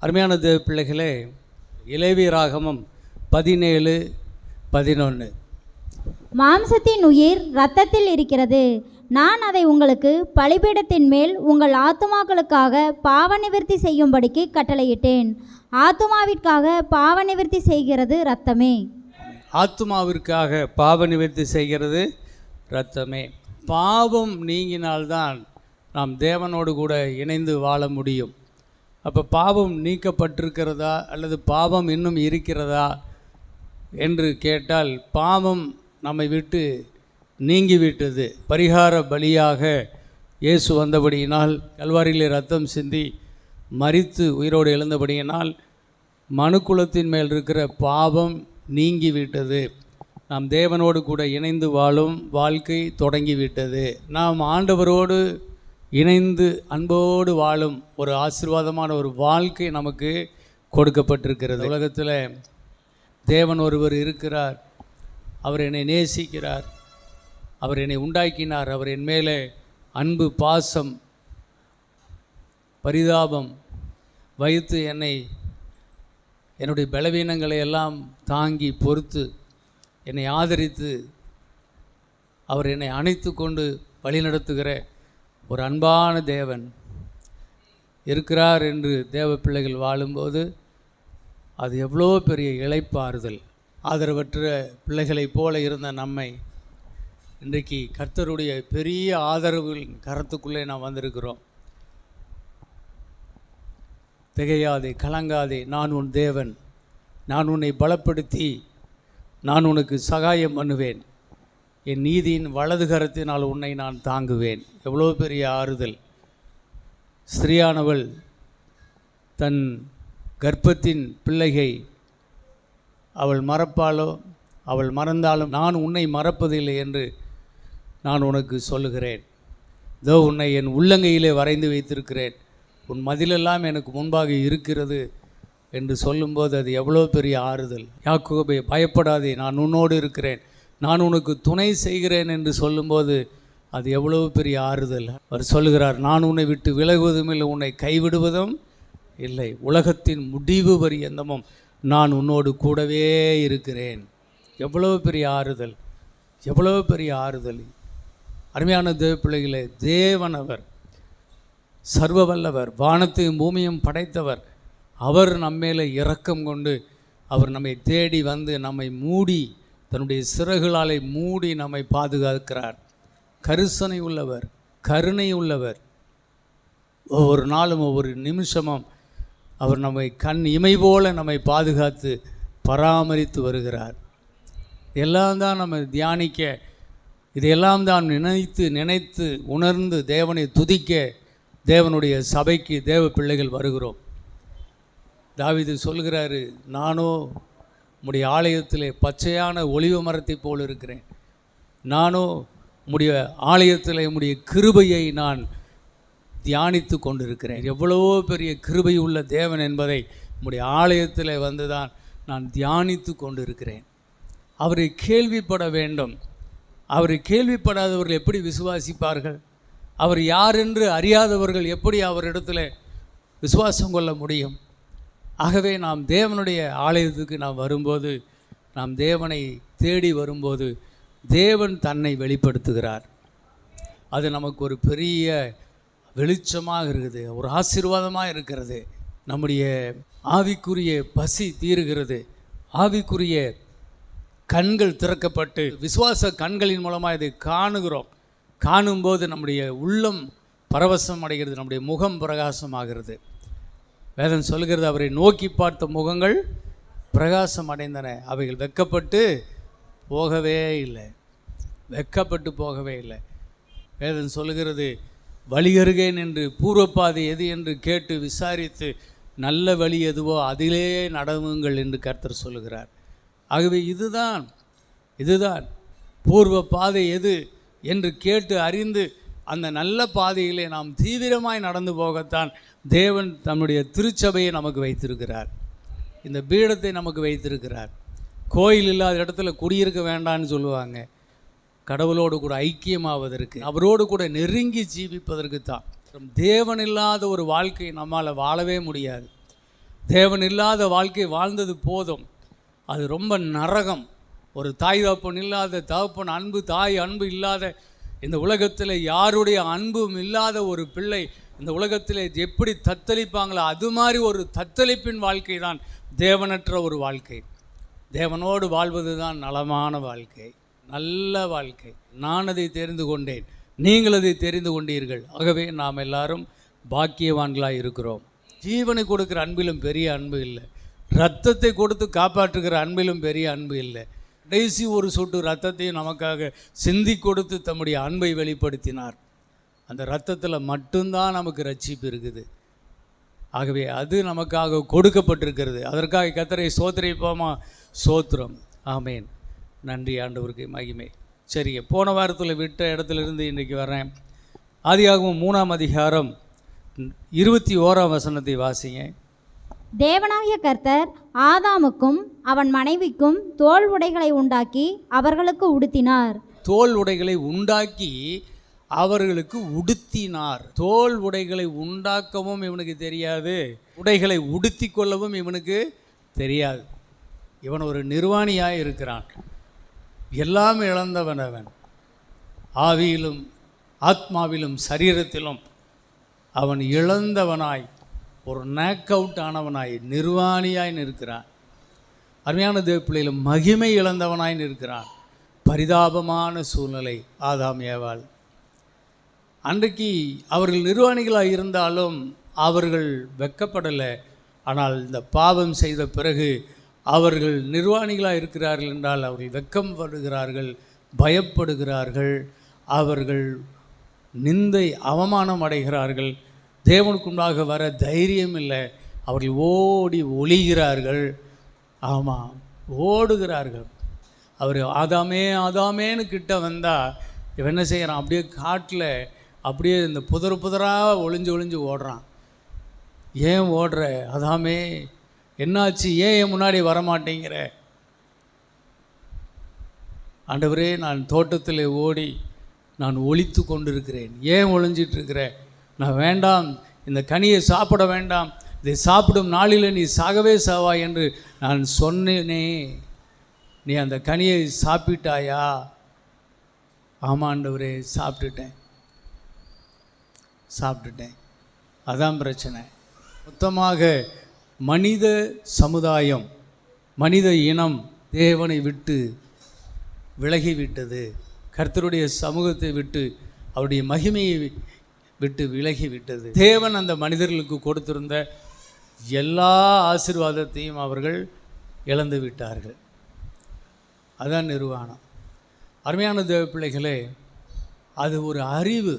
அருமையான தேவ பிள்ளைகளே, லேவியராகமம் 17:11. மாம்சத்தின் உயிர் இரத்தத்தில் இருக்கிறது. நான் அதை உங்களுக்கு பலிபீடத்தின் மேல் உங்கள் ஆத்துமாக்களுக்காக பாவ நிவர்த்தி செய்யும்படிக்கு கட்டளையிட்டேன். ஆத்துமாவிற்காக பாவ நிவர்த்தி செய்கிறது இரத்தமே. ஆத்துமாவிற்காக பாவ நிவர்த்தி செய்கிறது இரத்தமே. பாவம் நீங்கினால்தான் நாம் தேவனோடு கூட இணைந்து வாழ முடியும். அப்போ பாவம் நீக்கப்பட்டிருக்கிறதா அல்லது பாவம் இன்னும் இருக்கிறதா என்று கேட்டால், பாவம் நம்மை விட்டு நீங்கிவிட்டது. பரிகார பலியாக இயேசு வந்தபடியினால், கல்வாரியிலே ரத்தம் சிந்தி மரித்து உயிரோடு எழுந்தபடியினால் மனுக்குலத்தின் மேல் இருக்கிற பாவம் நீங்கிவிட்டது. நாம் தேவனோடு கூட இணைந்து வாழும் வாழ்க்கை தொடங்கிவிட்டது. நாம் ஆண்டவரோடு இணைந்து அன்போடு வாழும் ஒரு ஆசீர்வாதமான ஒரு வாழ்க்கை நமக்கு கொடுக்கப்பட்டிருக்கிறது. உலகத்தில் தேவன் ஒருவர் இருக்கிறார். அவர் என்னை நேசிக்கிறார். அவர் என்னை உண்டாக்கினார். அவர் என் மேலே அன்பு, பாசம், பரிதாபம் வைத்து என்னுடைய பலவீனங்களை எல்லாம் தாங்கி பொறுத்து என்னை ஆதரித்து அவர் என்னை அணைத்து கொண்டு வழிநடத்துகிற ஒரு அன்பான தேவன் இருக்கிறார் என்று தேவ பிள்ளைகள் வாழும்போது அது எவ்வளோ பெரிய இளைப்பாறுதல். ஆதரவற்ற பிள்ளைகளைப் போல இருந்த நம்மை இன்றைக்கு கர்த்தருடைய பெரிய ஆதரவுகளின் கரத்துக்குள்ளே நாம் வந்திருக்கிறோம். திகையாதே, கலங்காதே, நான் உன் தேவன், நான் உன்னை பலப்படுத்தி நான் உனக்கு சகாயம் பண்ணுவேன், என் நீதியின் வலது கரத்தினால் உன்னை நான் தாங்குவேன். எவ்வளோ பெரிய ஆறுதல். ஸ்திரீயானவள் தன் கர்ப்பத்தின் பிள்ளையை அவள் மறப்பாளோ அவள் மறந்தாலும் நான் உன்னை மறப்பதில்லை என்று நான் உனக்கு சொல்லுகிறேன். இதோ உன்னை என் உள்ளங்கையிலே வரைந்து வைத்திருக்கிறேன், உன் மதிலெல்லாம் எனக்கு முன்பாக இருக்கிறது என்று சொல்லும்போது அது எவ்வளோ பெரிய ஆறுதல். யாக்கோபே, பயப்படாதே, நான் உன்னோடு இருக்கிறேன், நான் உனக்கு துணை செய்கிறேன் என்று சொல்லும்போது அது எவ்வளோ பெரிய ஆறுதல். அவர் சொல்லுகிறார், நான் உன்னை விட்டு விலகுவதும் இல்லை, உன்னை கைவிடுவதும் இல்லை, உலகத்தின் முடிவு பரியந்தமும் நான் உன்னோடு கூடவே இருக்கிறேன். எவ்வளோ பெரிய ஆறுதல், எவ்வளோ பெரிய ஆறுதல். அருமையான தேவ பிள்ளைகளே, தேவனவர் சர்வ வல்லவர், வானத்தையும் பூமியும் படைத்தவர். அவர் நம்மேலே இரக்கம் கொண்டு அவர் நம்மை தேடி வந்து நம்மை மூடி தன்னுடைய சிறகுகளாலே மூடி நம்மை பாதுகாக்கிறார். கரிசனை உள்ளவர், கருணை உள்ளவர். ஒவ்வொரு நாளும் ஒவ்வொரு நிமிஷமும் அவர் நம்மை கண் இமை போல நம்மை பாதுகாத்து பராமரித்து வருகிறார். எல்லாம் தான் நம்ம தியானிக்க, இதையெல்லாம் தான் நினைத்து உணர்ந்து தேவனை துதிக்க தேவனுடைய சபைக்கு தேவ பிள்ளைகள் வருகிறோம். தாவீது சொல்கிறாரு, நானோ உம்முடைய ஆலயத்திலே பச்சையான ஒலிவ மரத்தை போல் இருக்கிறேன், நானோ உம்முடைய ஆலயத்தில் உம்முடைய கிருபையை நான் தியானித்து கொண்டிருக்கிறேன். எவ்வளவோ பெரிய கிருபை உள்ள தேவன் என்பதை உம்முடைய ஆலயத்தில் வந்து தான் நான் தியானித்து கொண்டிருக்கிறேன். அவரை கேள்விப்பட வேண்டும். அவரை கேள்விப்படாதவர்கள் எப்படி விசுவாசிப்பார்கள்? அவர் யார் என்று அறியாதவர்கள் எப்படி அவரிடத்தில் விசுவாசம் கொள்ள முடியும்? ஆகவே நாம் தேவனுடைய ஆலயத்துக்கு நாம் வரும்போது, நாம் தேவனை தேடி வரும்போது தேவன் தன்னை வெளிப்படுத்துகிறார். அது நமக்கு ஒரு பெரிய வெளிச்சமாக இருக்குது, ஒரு ஆசீர்வாதமாக இருக்கிறது. நம்முடைய ஆவிக்குரிய பசி தீருகிறது, ஆவிக்குரிய கண்கள் திறக்கப்பட்டு விசுவாச கண்களின் மூலமாக இதை காணுகிறோம். காணும்போது நம்முடைய உள்ளம் பரவசம் அடைகிறது, நம்முடைய முகம் பிரகாசமாகிறது. வேதம் சொல்கிறது, அவரை நோக்கி பார்த்த முகங்கள் பிரகாசம் அடைந்தன, அவைகள் வெட்கப்பட்டு போகவே இல்லை, வெட்கப்பட்டு போகவே இல்லை. வேதம் சொல்கிறது, வழியருகே நின்று பூர்வப்பாதை எது என்று கேட்டு விசாரித்து நல்ல வழி எதுவோ அதிலே நடவுங்கள் என்று கர்த்தர் சொல்லுகிறார். ஆகவே இதுதான் பூர்வ பாதை எது என்று கேட்டு அறிந்து அந்த நல்ல பாதையிலே நாம் தீவிரமாய் நடந்து போகத்தான் தேவன் தன்னுடைய திருச்சபையை நமக்கு வைத்திருக்கிறார், இந்த பீடத்தை நமக்கு வைத்திருக்கிறார். கோயில் இல்லாத இடத்துல குடியிருக்க வேண்டான்னு சொல்லுவாங்க. கடவுளோடு கூட ஐக்கியமாவதற்கு, அவரோடு கூட நெருங்கி ஜீவிப்பதற்கு தான். தேவன் இல்லாத ஒரு வாழ்க்கை நம்மால் வாழவே முடியாது. தேவன் இல்லாத வாழ்க்கை வாழ்ந்தது போதும், அது ரொம்ப நரகம். ஒரு தாய் தகப்பன் இல்லாத, தகப்பன் அன்பு, தாய் அன்பு இல்லாத இந்த உலகத்தில், யாருடைய அன்பும் இல்லாத ஒரு பிள்ளை இந்த உலகத்தில் எப்படி தத்தளிப்பாங்களோ அது மாதிரி ஒரு தத்தளிப்பின் வாழ்க்கை தான் தேவனற்ற ஒரு வாழ்க்கை. தேவனோடு வாழ்வது தான் நலமான வாழ்க்கை, நல்ல வாழ்க்கை. நான் அதை தெரிந்து கொண்டேன், நீங்கள் அதை தெரிந்து கொண்டீர்கள். ஆகவே நாம் எல்லாரும் பாக்கியவான்களாக இருக்கிறோம். ஜீவனை கொடுக்குற அன்பிலும் பெரிய அன்பு இல்லை, இரத்தத்தை கொடுத்து காப்பாற்றுகிற அன்பிலும் பெரிய அன்பு இல்லை. கடைசி ஒரு சொட்டு இரத்தத்தையும் நமக்காக சிந்தி கொடுத்து தம்முடைய அன்பை வெளிப்படுத்தினார். அந்த இரத்தத்தில் மட்டும்தான் நமக்கு ரட்சிப்பு இருக்குது. ஆகவே அது நமக்காக கொடுக்கப்பட்டிருக்கிறது. அதற்காக கர்த்தரை ஸ்தோத்திரிப்போமா? ஸ்தோத்திரம். ஆமேன். நன்றி ஆண்டவருக்கு மகிமை. சரிங்க, போன வாரத்தில் விட்ட இடத்துலேருந்து இன்றைக்கி வரேன். ஆதியாகமம் 3ஆம் அதிகாரம் 21ஆம் வசனத்தை வாசிங்க. தேவனாகிய கர்த்தர் ஆதாமுக்கும் அவன் மனைவிக்கும் தோல் உடைகளை உண்டாக்கி அவர்களுக்கு உடுத்தினார். தோல் உடைகளை உண்டாக்கி அவர்களுக்கு உடுத்தினார். தோல் உடைகளை உண்டாக்கவும் இவனுக்கு தெரியாது, உடைகளை உடுத்தி கொள்ளவும் இவனுக்கு தெரியாது. இவன் ஒரு நிர்வாணியாக இருக்கிறான். எல்லாம் இழந்தவன் அவன். ஆவியிலும் ஆத்மாவிலும் சரீரத்திலும் அவன் இழந்தவனாய், ஒரு நாக் அவுட் ஆனவனாய், நிர்வாணியாய் நிற்கிறான். அருமையான தேவ பிள்ளைகளும் மகிமை இழந்தவனாய் நிற்கிறான். பரிதாபமான சூழ்நிலை ஆதாம் ஏவாள். அன்றைக்கு அவர்கள் நிர்வாணிகளாக இருந்தாலும் அவர்கள் வெட்கப்படலை. ஆனால் இந்த பாவம் செய்த பிறகு அவர்கள் நிர்வாணிகளாக இருக்கிறார்கள் என்றால் அவர்கள் வெட்கம் படுகிறார்கள், பயப்படுகிறார்கள், அவர்கள் நிந்தை அவமானம் அடைகிறார்கள். தேவனுக்குண்டாக வர தைரியம் இல்லை. அவர்கள் ஓடி ஒளிகிறார்கள். ஆமாம், ஓடுகிறார்கள். அவர் ஆதாமே ஆதாமேன்னு கிட்ட வந்தால் இவன் என்ன செய்கிறான்? அப்படியே காட்டில் அப்படியே இந்த புதராக ஒளிஞ்சு ஓடுறான். ஏன் ஓடுற ஆதாமே? என்னாச்சு? ஏன் என் முன்னாடி வரமாட்டேங்கிற? ஆண்டவரே, நான் தோட்டத்தில் ஓடி நான் ஒளித்து கொண்டிருக்கிறேன். ஏன் ஒளிஞ்சிட்ருக்கிற? நான் வேண்டாம், இந்த கனியை சாப்பிட வேண்டாம், இதை சாப்பிடும் நாளில் நீ சாகவே சாவா என்று நான் சொன்னேனே, நீ அந்த கனியை சாப்பிட்டாயா? ஆமாண்டவரே, சாப்பிட்டுட்டேன். அதான் பிரச்சனை. மொத்தமாக மனித சமுதாயம், மனித இனம் தேவனை விட்டு விலகிவிட்டது. கர்த்தருடைய சமூகத்தை விட்டு, அவருடைய மகிமையை விட்டு விலகிவிட்டது. தேவன் அந்த மனிதர்களுக்கு கொடுத்திருந்த எல்லா ஆசீர்வாதத்தையும் அவர்கள் இழந்து விட்டார்கள். அதான் நிர்வாணம். அருமையான தேவ பிள்ளைகளே, அது ஒரு அறிவு.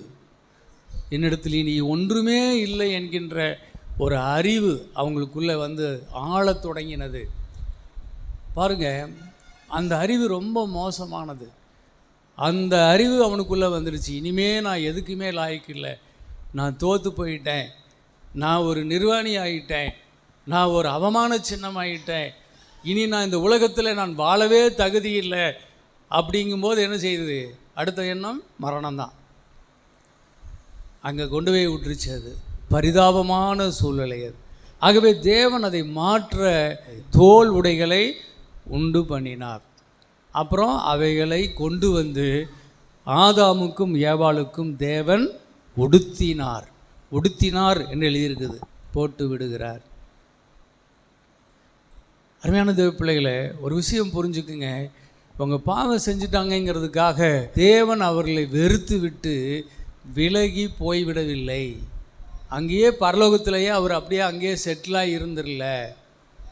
என்னிடத்தில் இனி ஒன்றுமே இல்லை என்கின்ற ஒரு அறிவு அவங்களுக்குள்ளே வந்து ஆளத் தொடங்கினது. பாருங்கள், அந்த அறிவு ரொம்ப மோசமானது. அந்த அறிவு அவனுக்குள்ளே வந்துடுச்சு. இனிமே நான் எதுக்குமே லாய்க்கில்லை, நான் தோற்று போயிட்டேன், நான் ஒரு நிர்வாணி ஆகிட்டேன், நான் ஒரு அவமான சின்னம் ஆகிட்டேன், இனி நான் இந்த உலகத்தில் நான் வாழவே தகுதி இல்லை அப்படிங்கும்போது என்ன செய்யுது? அடுத்த எண்ணம் மரணம்தான். அங்கே கொண்டு போய் விட்டுருச்சு. அது பரிதாபமான சூழ்நிலை அது. ஆகவே தேவன் அதை மாற்ற தோல் உடைகளை உண்டு பண்ணினார். அப்புறம் அவைகளை கொண்டு வந்து ஆதாமுக்கும் ஏவாளுக்கும் தேவன் உடுத்தினார் என்று எழுதியிருக்குது. போட்டு விடுகிறார். அருமையான தேவ பிள்ளைகளை, ஒரு விஷயம் புரிஞ்சுக்குங்க. அவங்க பாவம் செஞ்சுட்டாங்கிறதுக்காக தேவன் அவர்களை வெறுத்து விட்டு விலகி போய்விடவில்லை. அங்கேயே பரலோகத்திலேயே அவர் அப்படியே அங்கேயே செட்டிலாக இருந்துடல,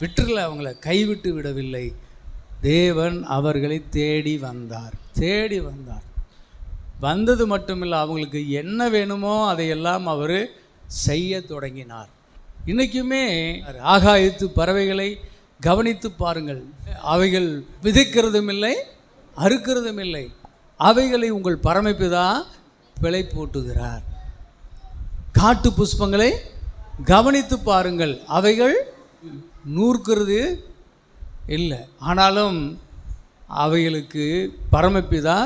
விட்டுறல, அவங்கள கைவிட்டு விடவில்லை. தேவன் அவர்களை தேடி வந்தார். வந்தது மட்டுமில்லை, அவங்களுக்கு என்ன வேணுமோ அதையெல்லாம் அவர் செய்ய தொடங்கினார். இன்றைக்குமே ஆகாயத்து பறவைகளை கவனித்து பாருங்கள். அவைகள் விதைக்கிறதும் இல்லை, அறுக்கிறதும் இல்லை. அவைகளை உங்கள் பரமபிதா பிழை போட்டுகிறார். காட்டு புஷ்பங்களை கவனித்து பாருங்கள். அவைகள் நூற்கிறது இல்லை, ஆனாலும் அவைகளுக்கு பரமபிதா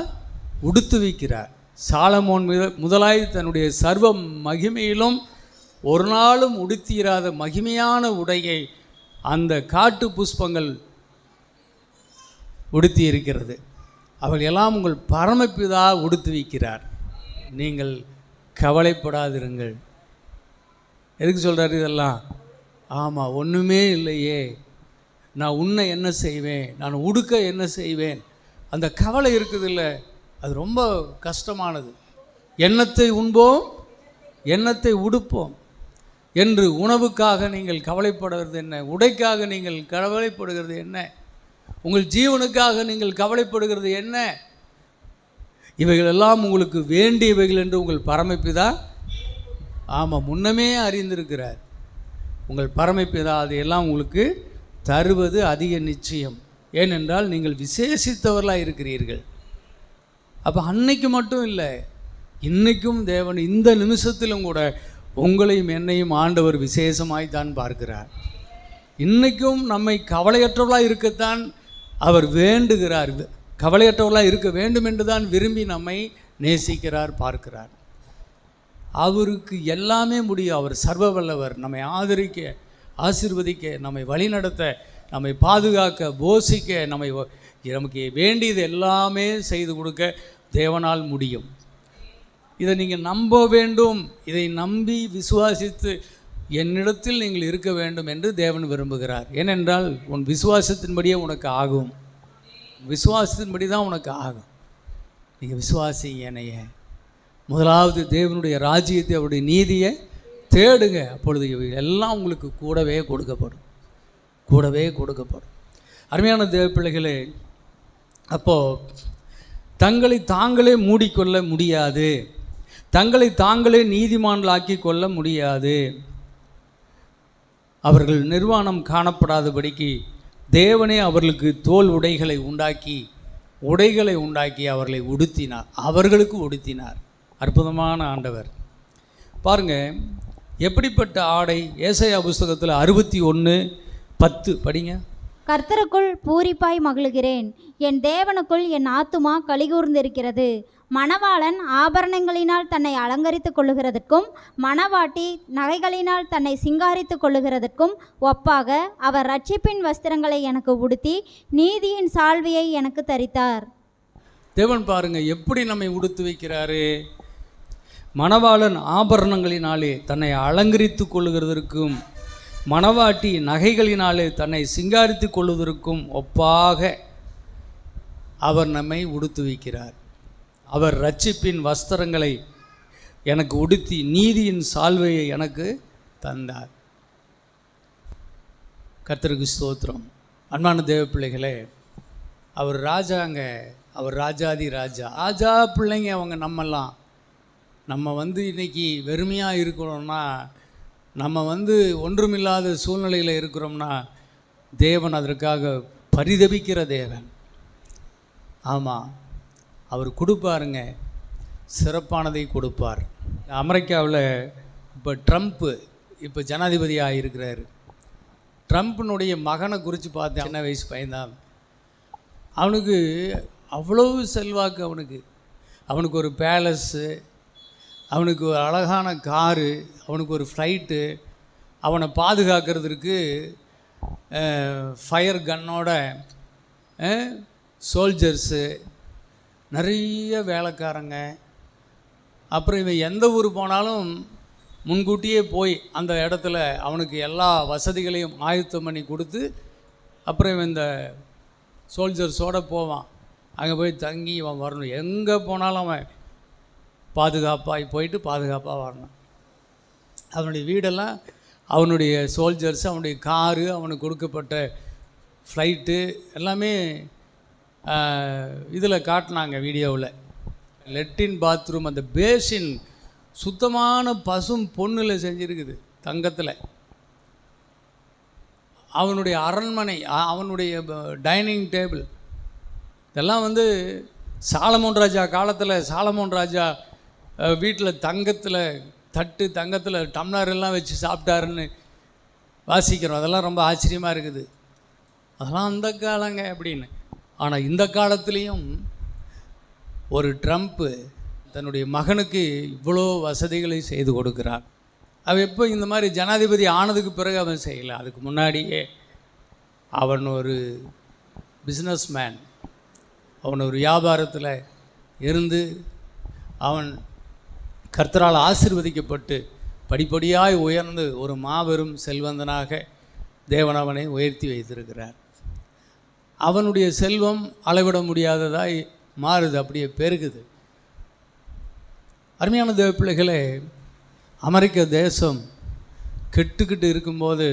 உடுத்து வைக்கிறார். சாலமோன் முதலாய் தன்னுடைய சர்வ மகிமையிலும் ஒரு நாளும் உடுத்திராத மகிமையான உடையை அந்த காட்டு புஷ்பங்கள் உடுத்தி இருக்கிறது. அவள் எல்லாம் உங்கள் பரமபிதா உடுத்துவிக்கிறார். நீங்கள் கவலைப்படாதிருங்கள். எதுக்கு சொல்கிறார் இதெல்லாம்? ஆமாம், ஒன்றுமே இல்லையே, நான் உன்னை என்ன செய்வேன், நான் உடுக்க என்ன செய்வேன், அந்த கவலை இருக்குது இல்லை, அது ரொம்ப கஷ்டமானது. எண்ணத்தை உண்போம், எண்ணத்தை உடுப்போம் என்று உணவுக்காக நீங்கள் கவலைப்படுகிறது என்ன? உடைக்காக நீங்கள் கவலைப்படுகிறது என்ன? உங்கள் ஜீவனுக்காக நீங்கள் கவலைப்படுகிறது என்ன? இவைகளெல்லாம் உங்களுக்கு வேண்டியவைகள் என்று உங்கள் பரமபிதா ஆமாம் முன்னமே அறிந்திருக்கிறார். உங்கள் பரமபிதா அதையெல்லாம் உங்களுக்கு தருவது அதிக நிச்சயம். ஏனென்றால் நீங்கள் விசேஷித்தவர்களாக இருக்கிறீர்கள். அப்போ அன்னைக்கு மட்டும் இல்லை, இன்றைக்கும் தேவன் இந்த நிமிஷத்திலும் கூட உங்களையும் என்னையும் ஆண்டவர் விசேஷமாய் தான் பார்க்கிறார். இன்றைக்கும் நம்மை கவலையற்றவர்களாக இருக்கத்தான் அவர் வேண்டுகிறார். கவலையற்றவர்களாக இருக்க வேண்டும் என்று தான் விரும்பி நம்மை நேசிக்கிறார், பார்க்கிறார். அவருக்கு எல்லாமே முடியும். அவர் சர்வ வல்லவர். நம்மை ஆதரிக்க, ஆசீர்வதிக்க, நம்மை வழிநடத்த, நம்மை பாதுகாக்க, போஷிக்க, நமக்கு வேண்டியது எல்லாமே செய்து கொடுக்க தேவனால் முடியும். இதை நீங்கள் நம்ப வேண்டும். இதை நம்பி விசுவாசித்து என்னிடத்தில் நீங்கள் இருக்க வேண்டும் என்று தேவன் விரும்புகிறார். ஏனென்றால் உன் விசுவாசத்தின்படியே உனக்கு ஆகும். விசுவாசத்தின்படி தான் உனக்கு ஆகும். நீங்கள் விசுவாசிங்க என்னைய. முதலாவது தேவனுடைய ராஜ்யத்தை, அவருடைய நீதியை தேடுங்க. அப்பொழுது எல்லாம் உங்களுக்கு கூடவே கொடுக்கப்படும், கூடவே கொடுக்கப்படும். அருமையான தேவ பிள்ளைகளே, அப்போது தங்களை தாங்களே மூடிக்கொள்ள முடியாது, தங்களை தாங்களே நீதிமான்களாக்கி கொள்ள முடியாது. அவர்கள் நிர்வாணம் காணப்படாதபடிக்கு தேவனே அவர்களுக்கு தோல் உடைகளை உண்டாக்கி அவர்களை உடுத்தினார், அவர்களுக்கு உடுத்தினார். அற்புதமான ஆண்டவர் பாருங்கள். எப்படிப்பட்ட ஆடை? ஏசாயா புஸ்தகத்தில் 61:10 படிங்க. கர்த்தருக்குள் பூரிப்பாய் மகிழுகிறேன், என் தேவனுக்குள் என் ஆத்துமா கலிகூர்ந்திருக்கிறது. மணவாளன் ஆபரணங்களினால் தன்னை அலங்கரித்துக் கொள்ளுகிறதற்கும் மணவாட்டி நகைகளினால் தன்னை சிங்காரித்துக் கொள்ளுகிறதற்கும் ஒப்பாக அவர் இரட்சிப்பின் வஸ்திரங்களை எனக்கு உடுத்தி நீதியின் சால்வையை எனக்கு தரித்தார். தேவன் பாருங்க எப்படி நம்மை உடுத்து வைக்கிறாரு. மணவாளன் ஆபரணங்களினாலே தன்னை அலங்கரித்து கொள்ளுகிறதற்கும் மணவாட்டி நகைகளினாலே தன்னை சிங்காரித்து கொள்வதற்கும் ஒப்பாக அவர் நம்மை உடுத்து வைக்கிறார். அவர் இரட்சிப்பின் வஸ்திரங்களை எனக்கு உடுத்தி நீதியின் சால்வையை எனக்கு தந்தார். கர்த்தருக்கு ஸ்தோத்திரம். அன்பான தேவ பிள்ளைகளே, அவர் ராஜாங்க, அவர் ராஜாதி ராஜா பிள்ளைங்க. அவங்க நம்ம இன்றைக்கி வெறுமையாக இருக்கிறோம்னா, நம்ம ஒன்றுமில்லாத சூழ்நிலையில் இருக்கிறோம்னா, தேவன் அதற்காக பரிதபிக்கிற தேவன். ஆமாம், அவர் கொடுப்பாருங்க, சிறப்பானதை கொடுப்பார். அமெரிக்காவில் இப்போ ட்ரம்ப்பு ஜனாதிபதியாக இருக்கிறாரு. ட்ரம்ப்பினுடைய மகனை குறித்து பார்த்தேன். சின்ன வயசு பையன்தான். அவனுக்கு அவ்வளவு செல்வாக்கு. அவனுக்கு ஒரு பேலஸ்ஸு, அவனுக்கு ஒரு அழகான காரு, அவனுக்கு ஒரு ஃப்ளைட்டு, அவனை பாதுகாக்கிறதுக்கு ஃபயர் கன்னோட சோல்ஜர்ஸு, நிறைய வேலைக்காரங்க. அப்புறம் இவன் எந்த ஊர் போனாலும் முன்கூட்டியே போய் அந்த இடத்துல அவனுக்கு எல்லா வசதிகளையும் ஆயத்தம் பண்ணி கொடுத்து, அப்புறம் இவன் இந்த சோல்ஜர்ஸோடு போவான். அங்கே போய் தங்கி இவன் வரணும். எங்கே போனாலும் அவன் பாதுகாப்பாக போயிட்டு பாதுகாப்பாக வரணும். அவனுடைய வீடெல்லாம், அவனுடைய சோல்ஜர்ஸ், அவனுடைய காரு, அவனுக்கு கொடுக்கப்பட்ட ஃப்ளைட்டு எல்லாமே இதில் காட்டினாங்க வீடியோவில். லெட்டின் பாத்ரூம், அந்த பேசின் சுத்தமான பசும் பொண்ணில் செஞ்சுருக்குது, தங்கத்தில். அவனுடைய அரண்மனை, அவனுடைய டைனிங் டேபிள் இதெல்லாம் சாலமோன் ராஜா காலத்தில், சாலமோன் ராஜா வீட்டில் தங்கத்தில் டம்ளர் எல்லாம் வச்சு சாப்பிட்டாருன்னு வாசிக்கிறோம். அதெல்லாம் ரொம்ப ஆச்சரியமாக இருக்குது. அதெல்லாம் அந்த காலங்க அப்படின்னு. ஆனால் இந்த காலத்துலேயும் ஒரு ட்ரம்ப்பு தன்னுடைய மகனுக்கு இவ்வளோ வசதிகளை செய்து கொடுக்கிறார். அவன் எப்போ இந்த மாதிரி ஜனாதிபதி ஆனதுக்கு பிறகு அவன் செய்யலை. அதுக்கு முன்னாடியே அவன் ஒரு பிஸ்னஸ் மேன், அவன் ஒரு வியாபாரத்தில் இருந்து அவன் கர்த்தரால் ஆசீர்வதிக்கப்பட்டு படிப்படியாய் உயர்ந்து ஒரு மாபெரும் செல்வந்தனாக தேவன் அவனை உயர்த்தி வைத்திருக்கிறார். அவனுடைய செல்வம் அளவிட முடியாததாய் மாறுது, அப்படியே பெருகுது. அருமையான தேவ பிள்ளைகளே, அமெரிக்க தேசம் கெட்டுக்கிட்டு இருக்கும்போது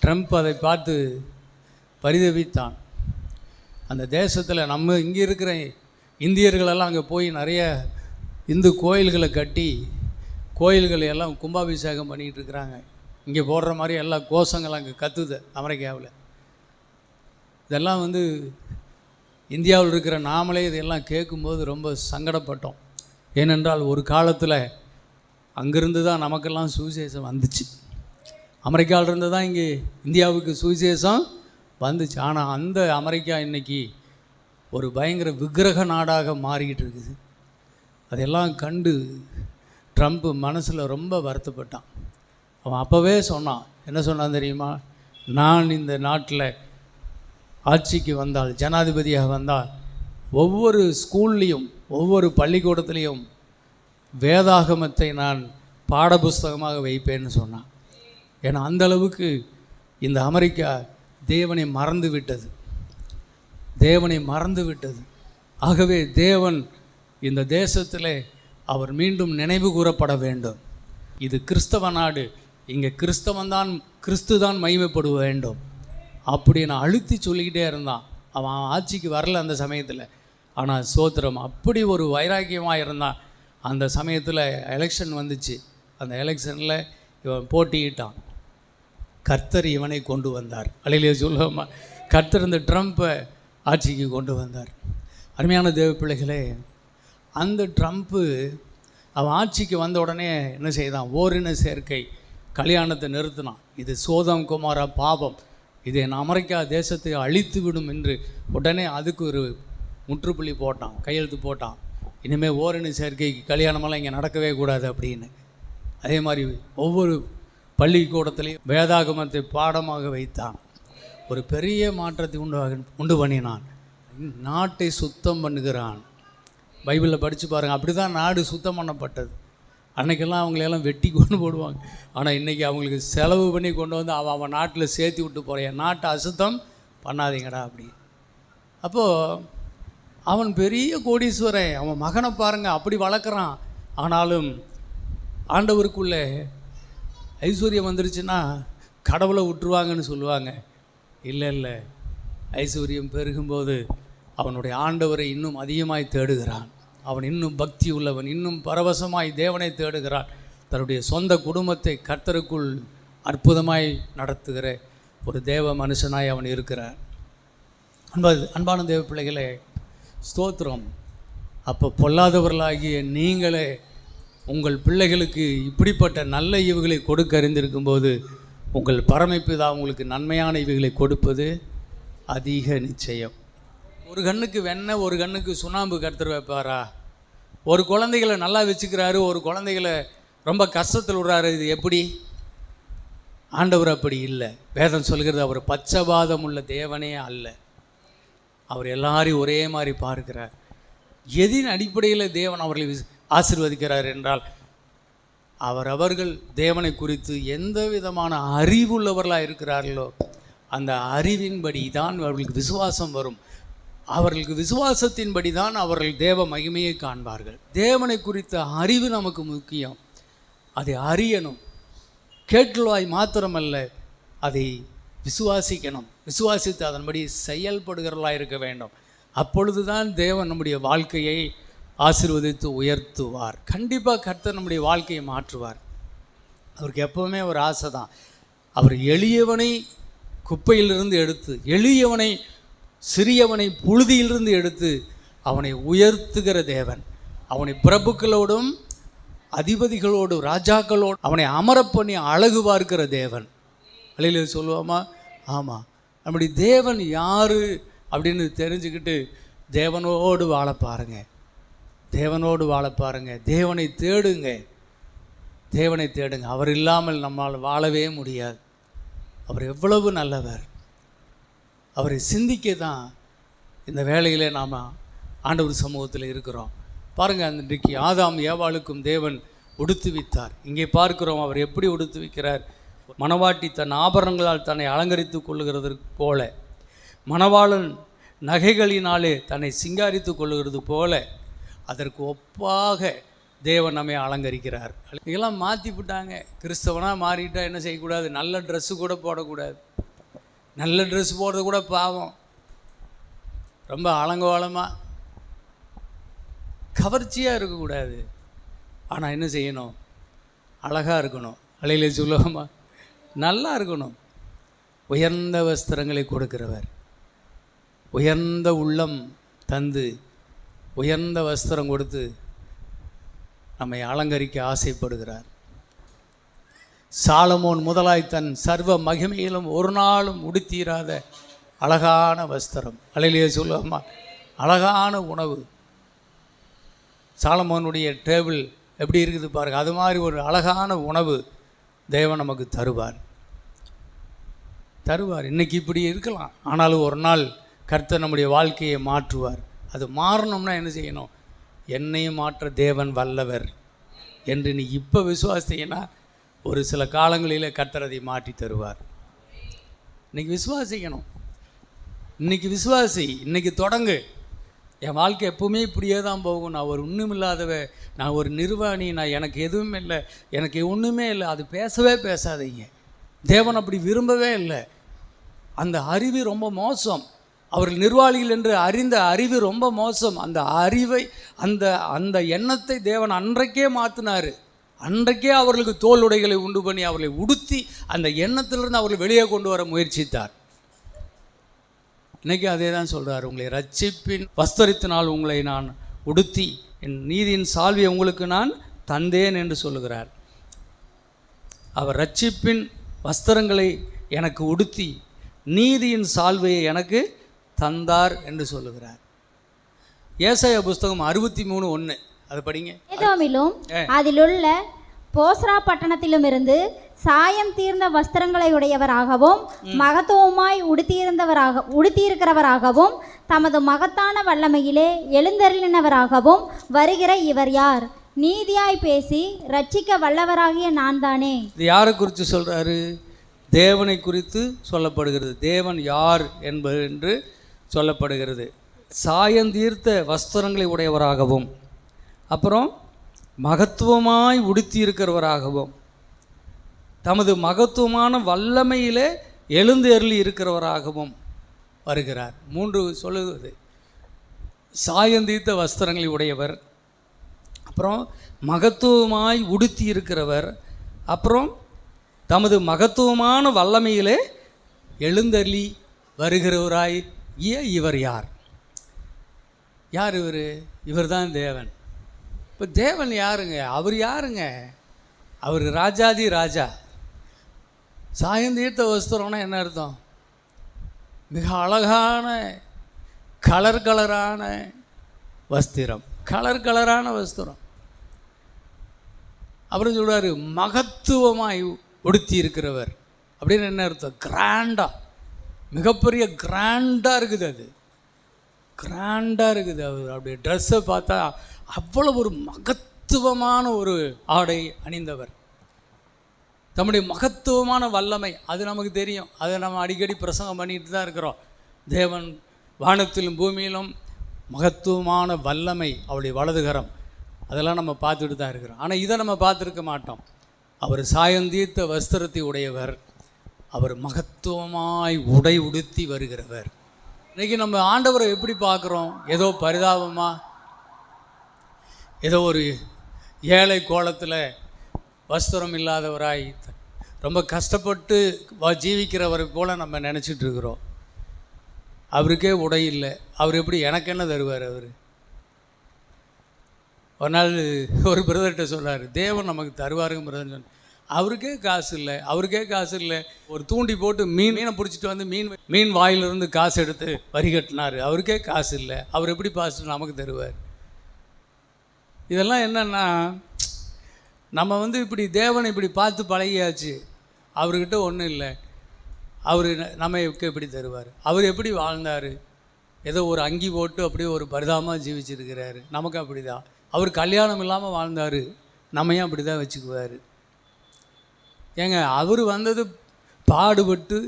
ட்ரம்ப் அதை பார்த்து பரிதவித்தான். அந்த தேசத்தில் நம்ம இங்கே இருக்கிற இந்தியர்களெல்லாம் அங்கே போய் நிறைய இந்து கோயில்களை கட்டி கோயில்களை எல்லாம் கும்பாபிஷேகம் பண்ணிகிட்டு இருக்கிறாங்க. இங்கே போடுற மாதிரி எல்லா கோஷங்கள் அங்கே கத்துது அமெரிக்காவில். இதெல்லாம் இந்தியாவில் இருக்கிற நாமளே இதெல்லாம் கேட்கும்போது ரொம்ப சங்கடப்பட்டோம். ஏனென்றால் ஒரு காலத்தில் அங்கேருந்து தான் நமக்கெல்லாம் சுவிசேஷம் வந்துச்சு. அமெரிக்காவிலிருந்து தான் இங்கே இந்தியாவுக்கு சுவிசேஷம் வந்துச்சு. ஆனால் அந்த அமெரிக்கா இன்றைக்கி ஒரு பயங்கர விக்கிரக நாடாக மாறிக்கிட்டு இருக்குது. அதெல்லாம் கண்டு ட்ரம்ப் மனசில் ரொம்ப வருத்தப்பட்டான். அவன் அப்போவே சொன்னான், என்ன சொன்னான் தெரியுமா? நான் இந்த நாட்டில் ஆட்சிக்கு வந்தால், ஜனாதிபதியாக வந்தால், ஒவ்வொரு ஸ்கூல்லையும் ஒவ்வொரு பள்ளிக்கூடத்துலேயும் வேதாகமத்தை நான் பாடப்புஸ்தகமாக வைப்பேன்னு சொன்னான். ஏன்னா அந்தளவுக்கு இந்த அமெரிக்கா தேவனை மறந்து விட்டது, தேவனை மறந்து விட்டது. ஆகவே தேவன் இந்த தேசத்தில் அவர் மீண்டும் நினைவு கூறப்பட வேண்டும். இது கிறிஸ்தவ நாடு, இங்கே கிறிஸ்து தான் மகிமைப்பட வேண்டும் அப்படின்னு அழுத்தி சொல்லிக்கிட்டே இருந்தான். அவன் ஆட்சிக்கு வரல அந்த சமயத்தில். ஆனால் சோத்திரம், அப்படி ஒரு வைராக்கியமாக இருந்தான். அந்த சமயத்தில் எலெக்ஷன் வந்துச்சு. அந்த எலெக்ஷனில் இவன் போட்டியிட்டான். கர்த்தர் இவனை கொண்டு வந்தார். அல்லேலூயா சொல்லுவோமா? கர்த்தர் இந்த ட்ரம்ப்பை ஆட்சிக்கு கொண்டு வந்தார். அருமையான தேவ பிள்ளைகளே, அந்த ட்ரம்ப்பு அவன் ஆட்சிக்கு வந்த உடனே என்ன செய்தான்? ஓரின சேர்க்கை கல்யாணத்தை நிறுத்தினான். இது சோதம் குமாரா பாவம், இது என் அமெரிக்கா தேசத்தை அழித்து விடும் என்று உடனே அதுக்கு ஒரு முற்றுப்புள்ளி போட்டான், கையெழுத்து போட்டான். இனிமேல் ஓரின சேர்க்கைக்கு கல்யாணமெல்லாம் இங்கே நடக்கவே கூடாது அப்படின்னு. அதே மாதிரி ஒவ்வொரு பள்ளிக்கூடத்திலையும் வேதாகமத்தை பாடமாக வைத்தான். ஒரு பெரிய மாற்றத்தை உண்டு பண்ணினான். நாட்டை சுத்தம் பண்ணுகிறான். பைபிளில் படித்து பாருங்கள், அப்படி தான் நாடு சுத்தம் பண்ணப்பட்டது. அன்றைக்கெல்லாம் அவங்களையெல்லாம் வெட்டி கொண்டு போடுவாங்க. ஆனால் இன்றைக்கி அவங்களுக்கு செலவு பண்ணி கொண்டு வந்து அவன் நாட்டில் சேர்த்து விட்டு போகிறேன், நாட்டை அசுத்தம் பண்ணாதீங்கடா அப்படி. அப்போது அவன் பெரிய கோடீஸ்வரன், அவன் மகனை பாருங்கள் அப்படி வளர்க்குறான். ஆனாலும் ஆண்டவருக்குள்ளே ஐஸ்வர்யம் வந்துருச்சுன்னா கடவுளை விட்டுருவாங்கன்னு சொல்லுவாங்க. இல்லை, ஐஸ்வர்யம் பெருகும்போது அவனுடைய ஆண்டவரை இன்னும் அதிகமாய் தேடுகிறான். அவன் இன்னும் பக்தி உள்ளவன், இன்னும் பரவசமாய் தேவனை தேடுகிறான். தன்னுடைய சொந்த குடும்பத்தை கர்த்தருக்குள் அற்புதமாய் நடத்துகிற ஒரு தேவ மனுஷனாய் அவன் இருக்கிறான். அன்பான தேவ பிள்ளைகளே, ஸ்தோத்திரம். அப்போ பொல்லாதவர்களாகிய நீங்களே உங்கள் பிள்ளைகளுக்கு இப்படிப்பட்ட நல்ல ஈவுகளை கொடுக்க அறிந்திருக்கும்போது உங்கள் பரமபிதா உங்களுக்கு நன்மையான ஈவுகளை கொடுப்பது அதிக நிச்சயம். ஒரு கண்ணுக்கு வெண்ணெய், ஒரு கண்ணுக்கு சுண்ணாம்பு கர்த்தர் வைப்பாரா? ஒரு குழந்தைகளை நல்லா வச்சுக்கிறாரு, ஒரு குழந்தைகளை ரொம்ப கஷ்டத்தில் விடுறாரு. இது எப்படி? ஆண்டவர் அப்படி இல்லை. வேதம் சொல்கிறது அவர் பட்சபாதம் உள்ள தேவனே அல்ல. அவர் எல்லாரையும் ஒரே மாதிரி பார்க்கிறார். எதின் அடிப்படையில் தேவன் அவர்களை ஆசீர்வதிக்கிறார் என்றால் அவர்கள் தேவனை குறித்து எந்த விதமான அறிவுள்ளவர்களாக இருக்கிறார்களோ அந்த அறிவின்படி தான் அவர்களுக்கு விசுவாசம் வரும். அவர்களுக்கு விசுவாசத்தின்படி தான் அவர்கள் தேவ மகிமையை காண்பார்கள். தேவனை குறித்த அறிவு நமக்கு முக்கியம். அதை அறியணும். கேட்கலாய் மாத்திரமல்ல, அதை விசுவாசிக்கணும். விசுவாசித்து அதன்படி செயல்படுகிறவர்களாக இருக்க வேண்டும். அப்பொழுது தான் தேவன் நம்முடைய வாழ்க்கையை ஆசீர்வதித்து உயர்த்துவார். கண்டிப்பாக கர்த்தர் நம்முடைய வாழ்க்கையை மாற்றுவார். அவருக்கு எப்போவுமே ஒரு ஆசை தான். அவர் எளியவனை குப்பையிலிருந்து எடுத்து, எளியவனை சிறியவனை புழுதியிலிருந்து எடுத்து அவனை உயர்த்துகிற தேவன். அவனை பிரபுக்களோடும் அதிபதிகளோடும் ராஜாக்களோடு அவனை அமரப்பண்ணி அழகு பார்க்கிற தேவன். அல்லேலூயா சொல்லுவோமா? ஆமாம். நம்முடைய தேவன் யார் அப்படின்னு தெரிஞ்சுக்கிட்டு தேவனோடு வாழ பாருங்க. தேவனோடு வாழ பாருங்க. தேவனை தேடுங்க. தேவனை தேடுங்க. அவர் இல்லாமல் நம்மால் வாழவே முடியாது. அவர் எவ்வளவு நல்லவர். அவரை சிந்திக்க தான் இந்த வேளையிலே நாம் ஆண்டவர் சமூகத்தில் இருக்கிறோம். பாருங்கள், இன்றைக்கு ஆதாம் ஏவாளுக்கும் தேவன் உடுத்துவித்தார். இங்கே பார்க்கிறோம் அவர் எப்படி உடுத்துவிக்கிறார். மணவாட்டி தன் ஆபரணங்களால் தன்னை அலங்கரித்து கொள்ளுகிறதற்கு போல, மணவாளன் நகைகளினாலே தன்னை சிங்காரித்து கொள்ளுகிறது போல அதற்கு ஒப்பாக தேவன் நம்மை அலங்கரிக்கிறார். இதெல்லாம் மாற்றி விட்டாங்க. கிறிஸ்தவனாக மாறிட்டால் என்ன செய்யக்கூடாது? நல்ல ட்ரெஸ்ஸு கூட போடக்கூடாது. நல்ல ட்ரெஸ் போடுறது கூட பாவம். ரொம்ப அலங்கோலமாக கவர்ச்சியாக இருக்கக்கூடாது. ஆனால் என்ன செய்யணும்? அழகாக இருக்கணும். அலையிலே சொல்லுவோமா, நல்லா இருக்கணும். உயர்ந்த வஸ்திரங்களை கொடுக்கிறவர், உயர்ந்த உள்ளம் தந்து உயர்ந்த வஸ்திரம் கொடுத்து நம்மை அலங்கரிக்க ஆசைப்படுகிறார். சாலமோன் முதலாய் தன் சர்வ மகிமையிலும் ஒரு நாளும் உடுத்தீராத அழகான வஸ்திரம். அலையிலே சொல்லுவோமா, அழகான உணவு. சாலமோனுடைய டேபிள் எப்படி இருக்குது பாருங்கள். அது மாதிரி ஒரு அழகான உணவு தேவன் நமக்கு தருவார். இன்றைக்கி இப்படி இருக்கலாம், ஆனாலும் ஒரு நாள் கர்த்தர் நம்முடைய வாழ்க்கையை மாற்றுவார். அது மாறணும்னா என்ன செய்யணும்? என்னையும் மாற்ற தேவன் வல்லவர் என்று நீ இப்போ விசுவாசிங்கன்னா ஒரு சில காலங்களில் கர்த்தர் அதை மாற்றி தருவார். இன்றைக்கி விசுவாசிக்கணும். இன்றைக்கி விசுவாசி, இன்றைக்கி தொடங்கு. என் வாழ்க்கை எப்போவுமே இப்படியே தான் போகும். நான் ஒரு ஒன்றும் இல்லாதவ, நான் ஒரு நிர்வாணி, நான் எனக்கு எதுவும் இல்லை, எனக்கு ஒன்றுமே இல்லை, அது பேசவே பேசாதீங்க. தேவன் அப்படி விரும்பவே இல்லை. அந்த அறிவு ரொம்ப மோசம். அவர்கள் நிர்வாணிகள் என்று அறிந்த அறிவு ரொம்ப மோசம். அந்த அறிவை, அந்த எண்ணத்தை தேவன் அன்றைக்கே மாற்றினார். அன்றைக்கே அவர்களுக்கு தோல் உடைகளை உண்டு பண்ணி அவர்களை உடுத்தி அந்த எண்ணத்திலிருந்து அவர்களை வெளியே கொண்டு வர முயற்சித்தார். இன்றைக்கி அதே தான் சொல்கிறார். உங்களை ரட்சிப்பின் வஸ்திரத்தினால் உங்களை நான் உடுத்தி என் நீதியின் சால்வியை உங்களுக்கு நான் தந்தேன் என்று சொல்லுகிறார். அவர் ரட்சிப்பின் வஸ்திரங்களை எனக்கு உடுத்தி நீதியின் சால்வையை எனக்கு தந்தார் என்று சொல்லுகிறார். ஏசாயா புஸ்தகம் 63:1 அதை படிங்க. ஏதோமிலும் அதிலுள்ள போஸ்ரா பட்டணத்திலும் இருந்து சாயம் தீர்ந்த வஸ்திரங்களை உடையவராகவும் மகத்துவமாய் உடுத்தியிருக்கிறவராகவும் தமது மகத்தான வல்லமையிலே எழுந்தருளினவராகவும் வருகிற இவர் யார்? நீதியாய் பேசி ரட்சிக்க வல்லவராகிய நான் தானே. இது யாரை குறித்து சொல்கிறாரு? தேவனை குறித்து சொல்லப்படுகிறது. தேவன் யார் என்பது என்று சொல்லப்படுகிறது. சாயந்தீர்த்த வஸ்திரங்களை உடையவராகவும், அப்புறம் மகத்துவமாய் உடுத்தி இருக்கிறவராகவும், தமது மகத்துவமான வல்லமையிலே எழுந்தருளி இருக்கிறவராகவும் வருகிறார். 3 சொல்லுவது. சாயந்தீர்த்த வஸ்திரங்களை உடையவர், அப்புறம் மகத்துவமாய் உடுத்தி இருக்கிறவர், அப்புறம் தமது மகத்துவமான வல்லமையிலே எழுந்தருளி வருகிறவராய் இவர் யார்? யார் இவர்? இவர் தான் தேவன். இப்போ தேவன் யாருங்க? அவர் யாருங்க? அவர் ராஜாதி ராஜா. சாயந்தீர்த்த வஸ்திரம்னா என்ன அர்த்தம்? மிக அழகான கலரான வஸ்திரம். கலரான வஸ்திரம். அப்புறம் சொல்கிறார் மகத்துவமாய் உடுத்தி இருக்கிறவர் அப்படின்னு என்ன அர்த்தம்? கிராண்டாக, மிகப்பெரிய கிராண்டாக இருக்குது. அது கிராண்டாக இருக்குது. அவர் அப்படியே ட்ரெஸ்ஸை பார்த்தா அவ்வளோ ஒரு மகத்துவமான ஒரு ஆடை அணிந்தவர். தம்முடைய மகத்துவமான வல்லமை அது நமக்கு தெரியும். அதை நம்ம அடிக்கடி பிரசங்கம் பண்ணிட்டு தான் இருக்கிறோம். தேவன் வானத்திலும் பூமியிலும் மகத்துவமான வல்லமை, அவருடைய வலதுகரம், அதெல்லாம் நம்ம பார்த்துட்டு தான் இருக்கிறோம். ஆனால் இதை நம்ம பார்த்துருக்க மாட்டோம். அவர் சாயந்தீர்த்த வஸ்திரத்தை உடையவர், அவர் மகத்துவமாய் உடை உடுத்தி வருகிறவர். இன்றைக்கி நம்ம ஆண்டவரை எப்படி பார்க்குறோம்? ஏதோ பரிதாபமாக, ஏதோ ஒரு ஏழை கோலத்தில் வஸ்திரம் இல்லாதவராய் ரொம்ப கஷ்டப்பட்டு ஜீவிக்கிறவரை போல் நம்ம நினச்சிட்டு இருக்கிறோம். அவருக்கே உடை இல்லை. அவர் எப்படி எனக்கு என்ன தருவார்? அவர் ஒரு நாள் ஒரு பிரதர்கிட்ட சொல்கிறார், தேவன் நமக்கு தருவாருங்க பிரதர்னு சொன்ன. அவருக்கே காசு இல்லை. ஒரு தூண்டி போட்டு மீனை பிடிச்சிட்டு வந்து மீன் வாயிலிருந்து காசு எடுத்து வரி கட்டினார். அவருக்கே காசு இல்லை. அவர் எப்படி பாஸ்டர் நமக்கு தருவார்? இதெல்லாம் என்னென்னா, நம்ம இப்படி தேவனை இப்படி பார்த்து பழகியாச்சு. அவர்கிட்ட ஒன்றும் இல்லை, அவர் நமக்கு எப்படி தருவார்? அவர் எப்படி வாழ்ந்தார்? ஏதோ ஒரு அங்கி போட்டு அப்படியே ஒரு பரிதாபமாக ஜீவிச்சிருக்கிறாரு. நமக்கு அப்படி தான். அவர் கல்யாணம் இல்லாமல் வாழ்ந்தார், நம்மையும் அப்படி தான் வச்சுக்குவார். ஏங்க, அவர் வந்தது பாடுபட்டு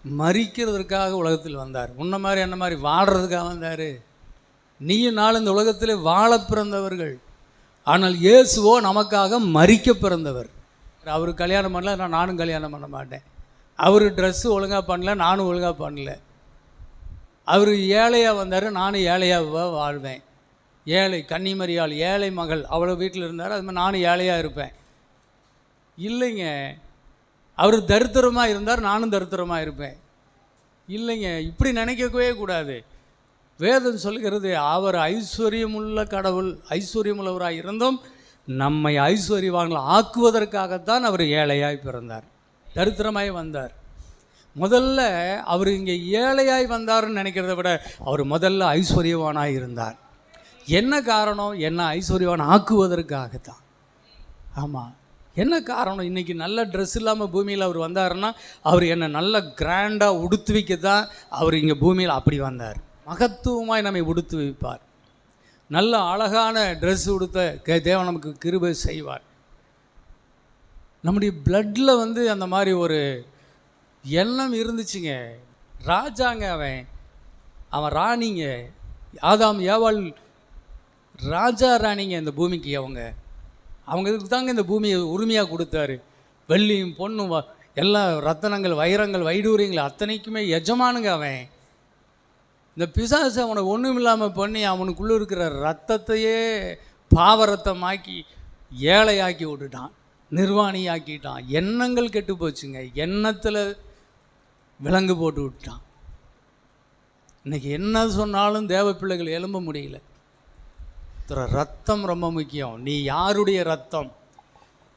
மரிக்கிறதுக்காக உலகத்தில் வந்தார். உன்ன மாதிரி என்ன மாதிரி வாடுறதுக்காக வந்தார். நீயும் நாள் இந்த உலகத்தில் வாழ பிறந்தவர்கள். ஆனால் இயேசுவோ நமக்காக மரிக்க பிறந்தவர். அவர் கல்யாணம் பண்ணல, நானும் கல்யாணம் பண்ண மாட்டேன். அவர் ட்ரெஸ்ஸு ஒழுங்காக பண்ணல, நானும் ஒழுங்காக பண்ணல. அவர் ஏழையாக வந்தார், நானும் ஏழையாக வாழ்வேன். ஏழை கன்னிமரியாள் ஏழை மகள், அவ்வளோ வீட்டில் இருந்தார். அது மாதிரி நானும் ஏழையாக இருப்பேன். இல்லைங்க, அவர் தரித்திரமாக இருந்தார், நானும் தரித்திரமாக இருப்பேன். இல்லைங்க, இப்படி நினைக்கவே கூடாது. வேதம் சொல்கிறது, அவர் ஐஸ்வர்யமுள்ள கடவுள், ஐஸ்வர்யமுள்ளவராக இருந்தும் நம்மை ஐஸ்வர்யவான்கள் ஆக்குவதற்காகத்தான் அவர் ஏழையாய் பிறந்தார், தரித்திரமாய் வந்தார். முதல்ல அவர் இங்கே ஏழையாய் வந்தார்னு நினைக்கிறத விட அவர் முதல்ல ஐஸ்வர்யவானாக இருந்தார். என்ன காரணம்? என்ன ஐஸ்வர்யவான் ஆக்குவதற்காகத்தான். ஆமாம், என்ன காரணம்? இன்றைக்கி நல்ல ட்ரெஸ் இல்லாமல் பூமியில் அவர் வந்தாருன்னா அவர் என்னை நல்ல கிராண்டாக உடுத்து வைக்க தான் அவர் இங்கே பூமியில் அப்படி வந்தார். மகத்துவமாய் நம்மை உடுத்து வைப்பார். நல்ல அழகான ட்ரெஸ் உடுத்த தேவன் நமக்கு கிருபை செய்வார். நம்முடைய பிளட்டில் அந்த மாதிரி ஒரு எண்ணம் இருந்துச்சுங்க. ராஜாங்க, அவன் ராணிங்க. ஆதாம் ஏவாள் ராஜா ராணிங்க இந்த பூமிக்கு. அவங்களுக்கு தாங்க இந்த பூமியை உரிமையாக கொடுத்தாரு. வெள்ளியும் பொண்ணும் எல்லா ரத்தனங்கள் வைரங்கள் வைடூரியங்கள் அத்தனைக்குமே எஜமானுங்க அவன். இந்த பிசாசு அவனை ஒன்றும் இல்லாமல் பண்ணி அவனுக்குள்ளே இருக்கிற ரத்தத்தையே பாவரத்தமாக்கி ஏழையாக்கி விட்டுட்டான், நிர்வாணியாக்கிட்டான். எண்ணங்கள் கெட்டு போச்சுங்க. எண்ணத்தில் விலங்கு போட்டு விட்டான். இன்றைக்கி என்ன சொன்னாலும் தேவ பிள்ளைகள் எழும்ப முடியல. ரத்தம் ரொம்ப முக்கியம். நீ யாருடைய ரத்தம்?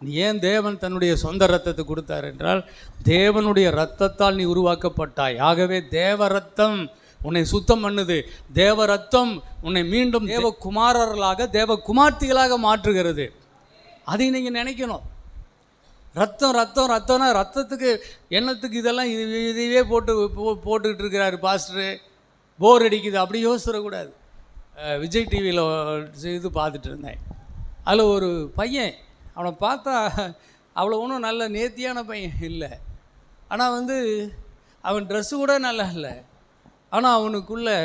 நீ ஏன் தேவன் தன்னுடைய சொந்த ரத்தத்தை கொடுத்தார் என்றால், தேவனுடைய ரத்தத்தால் நீ உருவாக்கப்பட்டாய். ஆகவே தேவ ரத்தம் உன்னை சுத்தம் பண்ணுது. தேவ ரத்தம் உன்னை மீண்டும் தேவகுமாரர்களாக தேவகுமார்த்திகளாக மாற்றுகிறது. அதை நீங்கள் நினைக்கணும். ரத்தம் ரத்தம் ரத்தம்னா ரத்தத்துக்கு எண்ணத்துக்கு இதெல்லாம் இதையே போட்டுக்கிட்டு இருக்கிறாரு பாஸ்டரு, போர் அடிக்குது அப்படி யோசிச்சிடக்கூடாது. விஜய் டிவியில் இது பார்த்துட்டு இருந்தேன். அதில் ஒரு பையன், அவனை பார்த்தா அவ்வளோ ஒன்றும் நல்ல நேர்த்தியான பையன் இல்லை. ஆனால் அவன் ட்ரெஸ்ஸு கூட நல்லா இல்லை. ஆனால் அவனுக்குள்ளே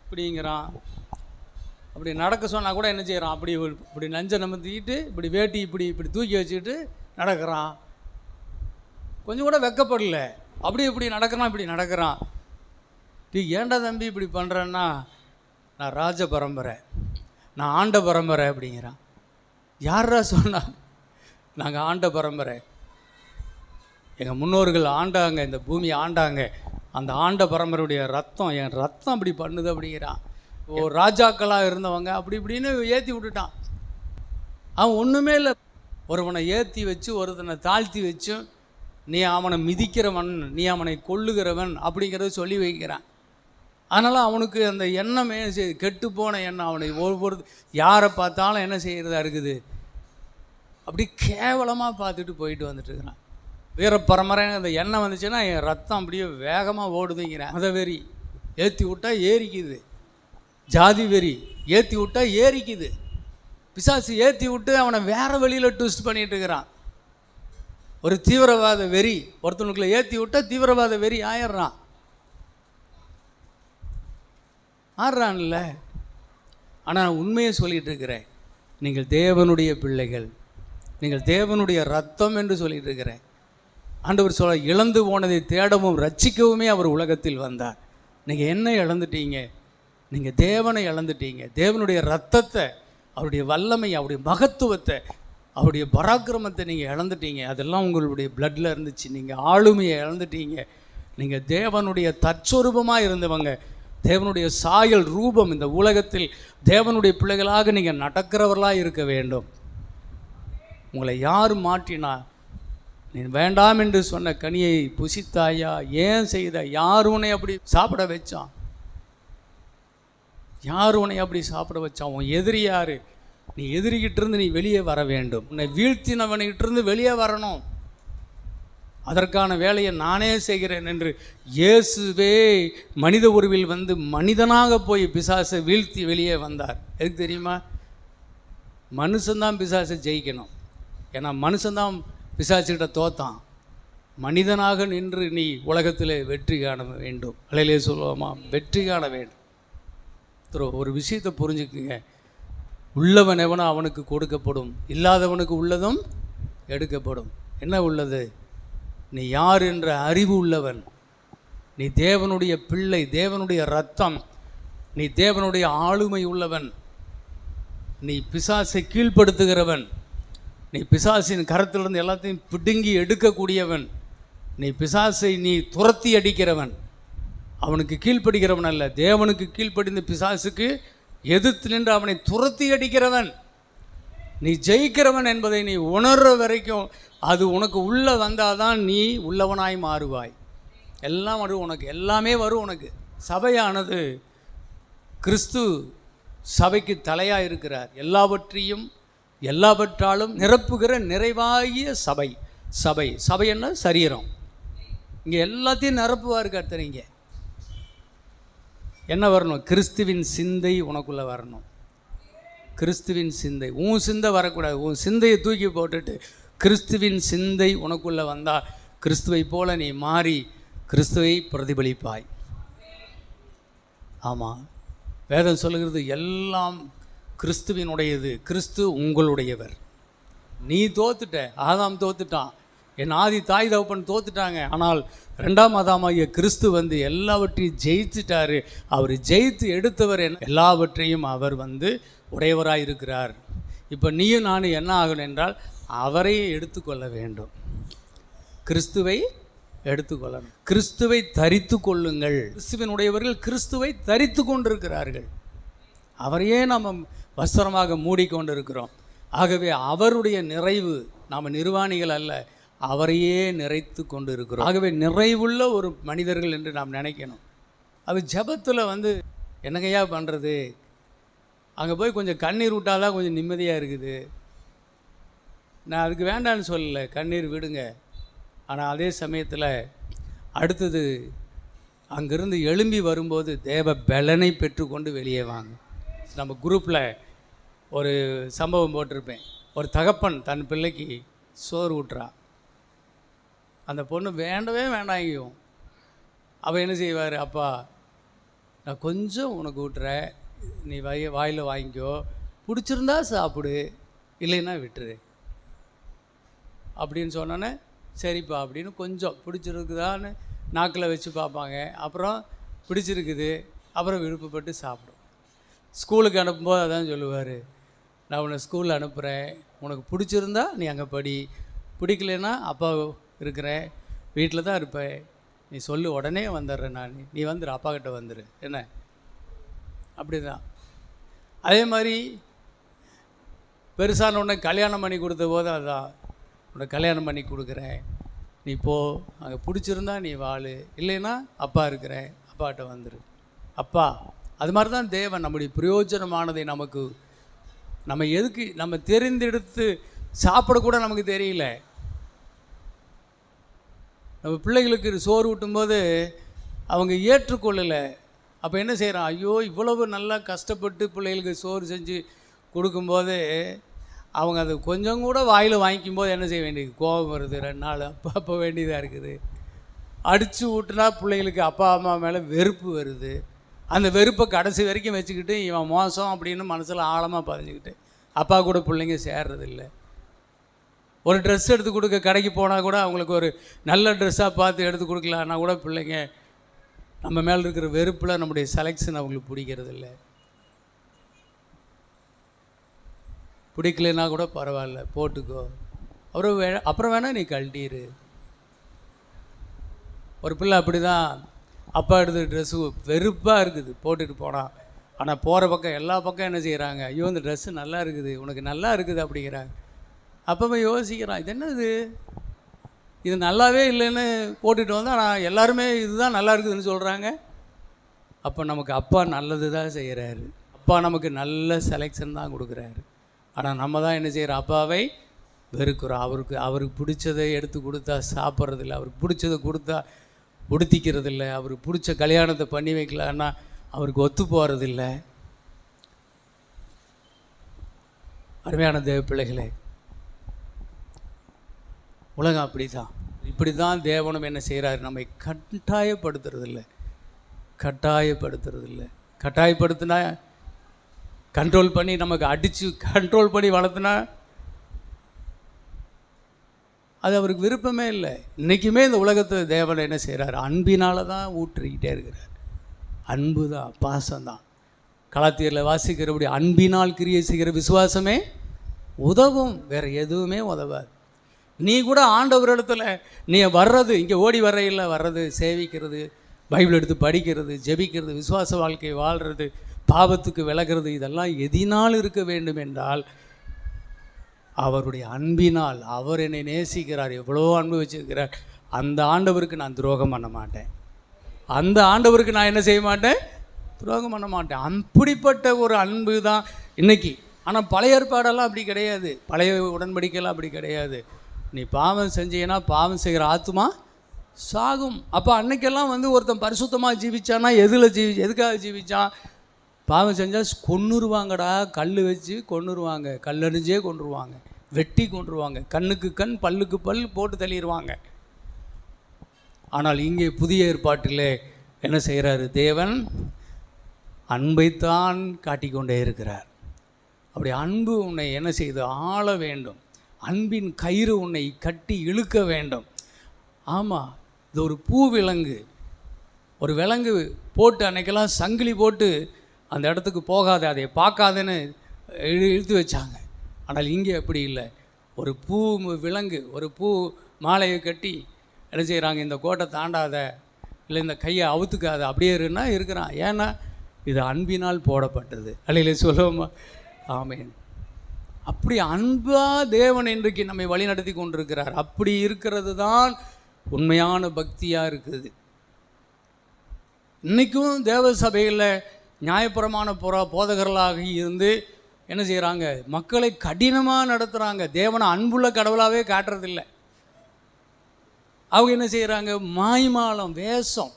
இப்படிங்கிறான். அப்படி நடக்க சொன்னால் கூட என்ன செய்கிறான், இப்படி நஞ்சை நம்பத்திக்கிட்டு இப்படி வேட்டி இப்படி தூக்கி வச்சுக்கிட்டு நடக்கிறான். கொஞ்சம் கூட வெக்கப்படல. இப்படி நடக்கிறான், இப்படி நடக்கிறான். ஏன்டா தம்பி இப்படி பண்ணுறேன்னா, நான் ராஜ பரம்பரை, நான் ஆண்ட பரம்பரை அப்படிங்கிறான். யாரா சொன்னா? நாங்கள் ஆண்ட பரம்பரை, எங்கள் முன்னோர்கள் ஆண்டாங்க, இந்த பூமியை ஆண்டாங்க, அந்த ஆண்ட பரம்பரையுடைய ரத்தம், என் ரத்தம் அப்படி பண்ணுது அப்படிங்கிறான். ராஜாக்களாக இருந்தவங்க அப்படி இப்படின்னு ஏற்றி விட்டுட்டான். அவன் ஒன்றுமே இல்லை. ஒருவனை ஏற்றி வச்சு ஒருத்தனை தாழ்த்தி வச்சும் நீ அவனை மிதிக்கிறவன், நீ அவனை கொல்லுகிறவன் அப்படிங்கிறத சொல்லி வைக்கிறான். அதனால் அவனுக்கு அந்த எண்ணமே கெட்டு போன எண்ணம். அவனை ஒவ்வொரு யாரை பார்த்தாலும் என்ன செய்கிறதா இருக்குது, அப்படி கேவலமாக பார்த்துட்டு போயிட்டு வந்துட்டுருக்கிறான். வீர பரம்பரைன்னு அந்த எண்ணம் வந்துச்சுன்னா என் ரத்தம் அப்படியே வேகமாக ஓடுதுங்கிறேன். மத வெறி ஏற்றி விட்டால் ஏறிக்குது, ஜாதி வெறி ஏற்றி விட்டால் ஏறிக்குது, பிசாசு ஏற்றி விட்டு அவனை வேறு வழியில் ட்விஸ்ட் பண்ணிகிட்டு இருக்கிறான். ஒரு தீவிரவாத வெறி ஒருத்தனுக்குள்ளே ஏற்றி விட்டால் தீவிரவாத வெறி ஆடுறான்ல. ஆனால் நான் உண்மையை சொல்லிகிட்டு இருக்கிறேன், நீங்கள் தேவனுடைய பிள்ளைகள், நீங்கள் தேவனுடைய ரத்தம் என்று சொல்லிகிட்டு இருக்கிறேன். ஆண்டவர் சொல்ல, இழந்து போனதை தேடவும் ரட்சிக்கவுமே அவர் உலகத்தில் வந்தார். நீங்கள் என்ன இழந்துட்டீங்க? நீங்கள் தேவனை இழந்துட்டீங்க. தேவனுடைய ரத்தத்தை, அவருடைய வல்லமை, அவருடைய மகத்துவத்தை, அவருடைய பராக்கிரமத்தை நீங்கள் இழந்துட்டீங்க. அதெல்லாம் உங்களுடைய பிளட்டில் இருந்துச்சு. நீங்கள் ஆளுமையை இழந்துட்டீங்க. நீங்கள் தேவனுடைய தற்சொரூபமாக இருந்தவங்க, தேவனுடைய சாயல் ரூபம். இந்த உலகத்தில் தேவனுடைய பிள்ளைகளாக நீங்கள் நடக்கிறவர்களாக இருக்க வேண்டும். உங்களை யார் மாற்றினா? நீ வேண்டாம் என்று சொன்ன கனியை புசித்தாயா? ஏன் செய்த? யார் உன்னை அப்படி சாப்பிட வச்சான்? யார் உன்னை அப்படி சாப்பிட வச்சான்? உன் எதிரி யார்? நீ எதிரிகிட்டிருந்து நீ வெளியே வர வேண்டும். உன்னை வீழ்த்தினவனிகிட்டிருந்து வெளியே வரணும். அதற்கான வேலையை நானே செய்கிறேன் என்று இயேசுவே மனித உருவில் வந்து மனிதனாக போய் பிசாசை வீழ்த்தி வெளியே வந்தார். எதுக்கு தெரியுமா? மனுஷன்தான் பிசாசை ஜெயிக்கணும். ஏன்னா மனுஷன்தான் பிசாசுகிட்ட தோத்தான். மனிதனாக நின்று நீ உலகத்தில் வெற்றி காண வேண்டும். அலையிலே சொல்லுவோமா, வெற்றி காண வேண்டும். ஒரு விஷயத்தை புரிஞ்சுக்குங்க. உள்ளவன் எவனோ அவனுக்கு கொடுக்கப்படும், இல்லாதவனுக்கு உள்ளதும் எடுக்கப்படும். என்ன உள்ளது? நீ யார் என்ற அறிவு உள்ளவன், நீ தேவனுடைய பிள்ளை, தேவனுடைய இரத்தம், நீ தேவனுடைய ஆளுமை உள்ளவன், நீ பிசாசை கீழ்ப்படுத்துகிறவன், நீ பிசாசின் கரத்திலிருந்து எல்லாத்தையும் பிடுங்கி எடுக்கக்கூடியவன், நீ பிசாசை நீ துரத்தி அடிக்கிறவன், அவனுக்கு கீழ்ப்படுகிறவன் அல்ல, தேவனுக்கு கீழ்ப்படிந்த பிசாசுக்கு எதிர்த்து நின்று அவனை துரத்தி அடிக்கிறவன், நீ ஜெயிக்கிறவன் என்பதை நீ உணர்ற வரைக்கும் அது உனக்கு உள்ளே வந்தால் தான் நீ உள்ளவனாய் மாறுவாய். எல்லாம் வரும் உனக்கு, எல்லாமே வரும் உனக்கு. சபையானது கிறிஸ்து சபைக்கு தலையாக இருக்கிறார். எல்லாவற்றையும் எல்லாவற்றாலும் நிரப்புகிற நிறைவாகிய சபை. சபை சபை என்ன? சரீரம். இங்கே எல்லாத்தையும் நிரப்புவார் கர்த்தர். இங்கே என்ன வரணும்? கிறிஸ்துவின் சிந்தை உனக்குள்ளே வரணும். கிறிஸ்துவின் சிந்தை. உன் சிந்தை வரக்கூடாது. உன் சிந்தையை தூக்கி போட்டுட்டு கிறிஸ்துவின் சிந்தை உனக்குள்ளே வந்தால் கிறிஸ்துவை போல நீ மாறி கிறிஸ்துவை பிரதிபலிப்பாய். ஆமாம், வேதம் சொல்லுகிறது எல்லாம் கிறிஸ்துவினுடையது, கிறிஸ்து உங்களுடையவர். நீ தோத்துட்ட, ஆதாம் தோத்துட்டான், என் ஆதி தாய் தகப்பன் தோத்துட்டாங்க. ஆனால் 2ஆம் ஆதாமாகிய கிறிஸ்து வந்து எல்லாவற்றையும் ஜெயித்துட்டார். அவர் ஜெயித்து எடுத்தவர், எல்லாவற்றையும் அவர் வந்து உடையவராக இருக்கிறார். இப்போ நீயும் நானும் என்ன ஆகணும் என்றால் அவரையே எடுத்துக்கொள்ள வேண்டும். கிறிஸ்துவை எடுத்துக்கொள்ளணும். கிறிஸ்துவை தரித்து கொள்ளுங்கள். கிறிஸ்துவினுடையவர்கள் கிறிஸ்துவை தரித்து கொண்டிருக்கிறார்கள். அவரையே நாம் வஸ்திரமாக மூடிக்கொண்டிருக்கிறோம். ஆகவே அவருடைய நிறைவு, நாம் நிர்வாணிகள் அல்ல, அவரையே நிறைத்து கொண்டு இருக்கிறோம். ஆகவே நிறைவுள்ள ஒரு மனிதர்கள் என்று நாம் நினைக்கணும். அது ஜெபத்தில் வந்து என்னங்கய்யா பண்ணுறது, அங்கே போய் கொஞ்சம் கண்ணீர் விட்டாதான் கொஞ்சம் நிம்மதியாக இருக்குது. நான் அதுக்கு வேண்டான்னு சொல்லலை, கண்ணீர் விடுங்க. ஆனால் அதே சமயத்தில் அடுத்தது அங்கேருந்து எழும்பி வரும்போது தேவ பலனை பெற்றுக்கொண்டு வெளியே வாங்க. நம்ம குரூப்பில் ஒரு சம்பவம் போட்டிருப்பேன். ஒரு தகப்பன் தன் பிள்ளைக்கு சோறு ஊட்டுறா. அந்த பொண்ணு வேண்டவே வேண்டாங்கும். அவள் என்ன செய்வார்? அப்பா நான் கொஞ்சம் உனக்கு ஊட்டுறேன், நீ வாயில் வாங்கிக்கோ, பிடிச்சிருந்தா சாப்பிடு, இல்லைன்னா விட்டுரு அப்படின்னு சொன்னோன்னே சரிப்பா அப்படின்னு கொஞ்சம் பிடிச்சிருக்குதான்னு நாக்கில் வச்சு பார்ப்பாங்க. அப்புறம் பிடிச்சிருக்குது, அப்புறம் விருப்பப்பட்டு சாப்பிடும். ஸ்கூலுக்கு அனுப்பும்போது அதான் சொல்லுவார், நான் உன்னை ஸ்கூலில் அனுப்புகிறேன், உனக்கு பிடிச்சிருந்தா நீ அங்கே படி, பிடிக்கலன்னா அப்பா இருக்கிறேன், வீட்டில் தான் இருப்பேன், நீ சொல்லு உடனே வந்துடுறேன் நான், நீ வந்துடு, அப்பா கிட்ட வந்துடு, என்ன அப்படி தான். அதே மாதிரி பெருசான உடனே கல்யாணம் பண்ணி கொடுத்த போது அதான், உன்னை கல்யாணம் பண்ணி கொடுக்குறேன், நீ போ, அங்கே பிடிச்சிருந்தா நீ வாழு, இல்லைன்னா அப்பா இருக்கிறேன், அப்பாட்ட வந்துடு. அப்பா அது மாதிரி தான் தேவன் நம்முடைய பிரயோஜனமானதை நமக்கு, நம்ம எதுக்கு நம்ம தெரிந்தெடுத்து சாப்பிடக்கூட நமக்கு தெரியல. நம்ம பிள்ளைகளுக்கு சோறு ஊட்டும்போது அவங்க ஏற்றுக்கொள்ளலை. அப்போ என்ன செய்கிறான்? ஐயோ இவ்வளவு நல்லா கஷ்டப்பட்டு பிள்ளைகளுக்கு சோறு செஞ்சு கொடுக்கும்போது அவங்க அது கொஞ்சம் கூட வாயில் வாங்கிக்கும்போது என்ன செய்ய வேண்டியது? கோபம் வருது, 2 நாள் அப்போ வேண்டியதாக இருக்குது. அடித்து ஊட்டுனா பிள்ளைகளுக்கு அப்பா அம்மா மேலே வெறுப்பு வருது. அந்த வெறுப்பை கடைசி வரைக்கும் வச்சுக்கிட்டு இவன் மோசம் அப்படின்னு மனசில் ஆழமாக பதிஞ்சுக்கிட்டு அப்பா கூட பிள்ளைங்க சேர்றதில்லை. ஒரு ட்ரெஸ் எடுத்து கொடுக்க கடைக்கு போனால் கூட அவங்களுக்கு ஒரு நல்ல ட்ரெஸ்ஸாக பார்த்து எடுத்து கொடுக்கலான்னா கூட பிள்ளைங்க நம்ம மேலே இருக்கிற வெறுப்பில் நம்முடைய செலெக்ஷன் அவங்களுக்கு பிடிக்கிறதில்ல. பிடிக்கலைன்னா கூட பரவாயில்ல போட்டுக்கோ, அப்புறம் வேணால் நீ கழட்டிடு. ஒரு பிள்ளை அப்படி தான், அப்பா எடுத்த ட்ரெஸ்ஸு வெறுப்பாக இருக்குது போட்டுட்டு போனால், ஆனால் போகிற பக்கம் எல்லா பக்கம் என்ன செய்கிறாங்க? ஐயோ இந்த ட்ரெஸ்ஸு நல்லா இருக்குது, உனக்கு நல்லா இருக்குது அப்படிங்கிறாங்க. அப்போ யோசிக்கிறான், இது என்னது, இது நல்லாவே இல்லைன்னு போட்டுட்டு வந்தால் நான் எல்லாருமே இதுதான் நல்லா இருக்குதுன்னு சொல்கிறாங்க. அப்போ நமக்கு அப்பா நல்லது தான் செய்கிறாரு, அப்பா நமக்கு நல்ல செலெக்ஷன் தான் கொடுக்குறாரு. ஆனால் நம்ம தான் என்ன செய்கிறோம், அப்பாவை வெறுக்கிறோம். அவருக்கு பிடிச்சதை எடுத்து கொடுத்தா சாப்பிட்றதில்ல, அவருக்கு பிடிச்சதை கொடுத்தா உடுத்திக்கிறதில்ல, அவருக்கு பிடிச்ச கல்யாணத்தை பண்ணி வைக்கலான்னா அவருக்கு ஒத்து போகிறதில்ல. அருமையான தேவ பிள்ளைகளே, உலகம் அப்படி தான். இப்படி தான் தேவனும் என்ன செய்கிறாரு, நம்மை கட்டாயப்படுத்துறதில்லை. கட்டாயப்படுத்தினா கண்ட்ரோல் பண்ணி நமக்கு அடித்து கண்ட்ரோல் பண்ணி வளர்த்துனா அது அவருக்கு விருப்பமே இல்லை. இன்றைக்குமே இந்த உலகத்தை தேவனை என்ன செய்கிறார், அன்பினால் தான் ஊற்றிக்கிட்டே இருக்கிறார். அன்பு தான், பாசம்தான். கலாத்தியரில் வாசிக்கிறபடி அன்பினால் கிரியை செய்கிற விசுவாசமே உதவும், வேறு எதுவுமே உதவாது. நீ கூட ஆண்டவரிடத்தில் நீ வர்றது, இங்கே ஓடி வர்றையில் வர்றது, சேவிக்கிறது, பைபிள் எடுத்து படிக்கிறது, ஜெபிக்கிறது, விசுவாச வாழ்க்கை வாழ்கிறது, பாவத்துக்கு விலகிறது, இதெல்லாம் எதினால் இருக்க வேண்டும் என்றால் அவருடைய அன்பினால். அவர் என்னை நேசிக்கிறார், எவ்வளோ அன்பு வச்சிருக்கிறார். அந்த ஆண்டவருக்கு நான் துரோகம் பண்ண மாட்டேன். அந்த ஆண்டவருக்கு நான் என்ன செய்ய மாட்டேன், துரோகம் பண்ண மாட்டேன். அப்படிப்பட்ட ஒரு அன்பு தான் இன்றைக்கி. ஆனால் பழைய ஏற்பாடெல்லாம் அப்படி கிடையாது, பழைய உடன்படிக்கையெல்லாம் அப்படி கிடையாது. நீ பாவம் செஞ்சீங்கன்னா பாவம் செய்கிற ஆத்துமா சாகும். அப்போ அன்னைக்கெல்லாம் ஒருத்தன் பரிசுத்தமாக ஜீவிச்சான்னா எதுக்காக ஜீவிச்சான், பாவம் செஞ்சால் கொன்னுருவாங்கடா, கல் வச்சு கொன்னுருவாங்க, கல்லறிஞ்சே கொன்றுருவாங்க, வெட்டி கொன்றுருவாங்க, கண்ணுக்கு கண் பல்லுக்கு பல் போட்டு தள்ளிடுவாங்க. ஆனால் இங்கே புதிய ஏற்பாட்டில் என்ன செய்கிறாரு, தேவன் அன்பைத்தான் காட்டிக்கொண்டே இருக்கிறார். அப்படி அன்பு உன்னை என்ன செய்து ஆள வேண்டும், அன்பின் கயிறு உன்னை கட்டி இழுக்க வேண்டும். ஆமாம், இது ஒரு பூ விலங்கு. ஒரு விலங்கு போட்டு அன்னைக்கெல்லாம் சங்கிலி போட்டு அந்த இடத்துக்கு போகாத, அதை பார்க்காதன்னு இழுத்து வச்சாங்க. ஆனால் இங்கே அப்படி இல்லை. ஒரு பூ விலங்கு ஒரு பூ மாலையை கட்டி என்ன செய்கிறாங்க, இந்த கோட்டை தாண்டாத, இல்லை இந்த கையை அவுத்துக்காத, அப்படியே இருக்கிறான். ஏன்னா இது அன்பினால் போடப்பட்டது. அல்லையிலே சொல்லுவோமா, ஆமேன். அப்படி அன்பாக தேவன் இன்றைக்கு நம்மை வழி நடத்தி கொண்டிருக்கிறார். அப்படி இருக்கிறது தான் உண்மையான பக்தியாக இருக்குது. இன்றைக்கும் தேவ சபையில் நியாயபுரமான போதகர்களாக இருந்து என்ன செய்கிறாங்க, மக்களை கடினமாக நடத்துகிறாங்க. தேவனை அன்புள்ள கடவுளாகவே காட்டுறதில்லை. அவங்க என்ன செய்கிறாங்க, மாய்மாலம், வேஷம்,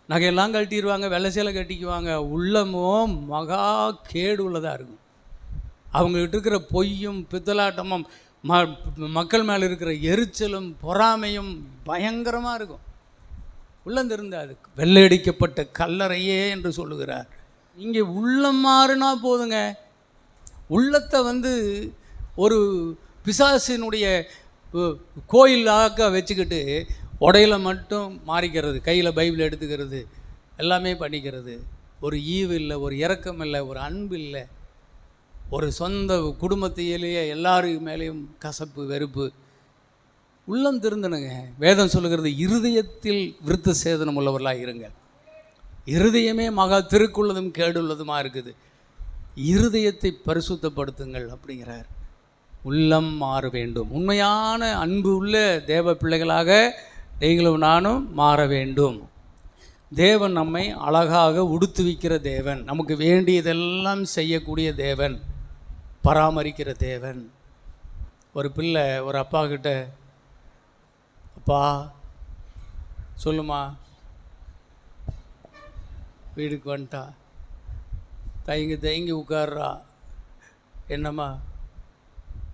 நகையெல்லாம் கட்டிடுவாங்க, வெள்ளை சேலை கட்டிக்குவாங்க. உள்ளமோ மகா கேடு உள்ளதாக இருக்கும். அவங்ககிட்ட இருக்கிற பொய்யும் பித்தலாட்டமும் மக்கள் மேலே இருக்கிற எரிச்சலும் பொறாமையும் பயங்கரமாக இருக்கும். உள்ளந்திருந்த அதுக்கு வெள்ளையடிக்கப்பட்ட கல்லறையே என்று சொல்லுகிறார். இங்கே உள்ளம் மாறுனா போதுங்க. உள்ளத்தை ஒரு பிசாசினுடைய கோயிலாக வச்சுக்கிட்டு உடையில மட்டும் மாறிக்கிறது, கையில் பைபிள் எடுத்துக்கிறது, எல்லாமே பண்ணிக்கிறது. ஒரு ஈவு இல்லை, ஒரு இரக்கம் இல்லை, ஒரு அன்பு இல்லை, ஒரு சொந்த குடும்பத்திலேயே எல்லாருக்கு மேலேயும் கசப்பு வெறுப்பு. உள்ளம் திருந்தனுங்க. வேதம் சொல்லுகிறது, இருதயத்தில் விருத்த சேதனம் உள்ளவர்களாக இருங்க. இருதயமே மகா திருக்குள்ளதும் கேடுள்ளதுமாக இருக்குது. இருதயத்தை பரிசுத்தப்படுத்துங்கள் அப்படிங்கிறார். உள்ளம் மாற வேண்டும். உண்மையான அன்பு உள்ள தேவ பிள்ளைகளாக நீங்களும் நானும் மாற வேண்டும். தேவன் நம்மை அழகாக உடுத்துவிக்கிற தேவன், நமக்கு வேண்டியதெல்லாம் செய்யக்கூடிய தேவன், பராமரிக்கிற தேவன். ஒரு பிள்ளை ஒரு அப்பா கிட்ட, அப்பா சொல்லுமா, வீட்டுக்கு வந்துட்டா, தயங்கி உட்கார்றா. என்னம்மா,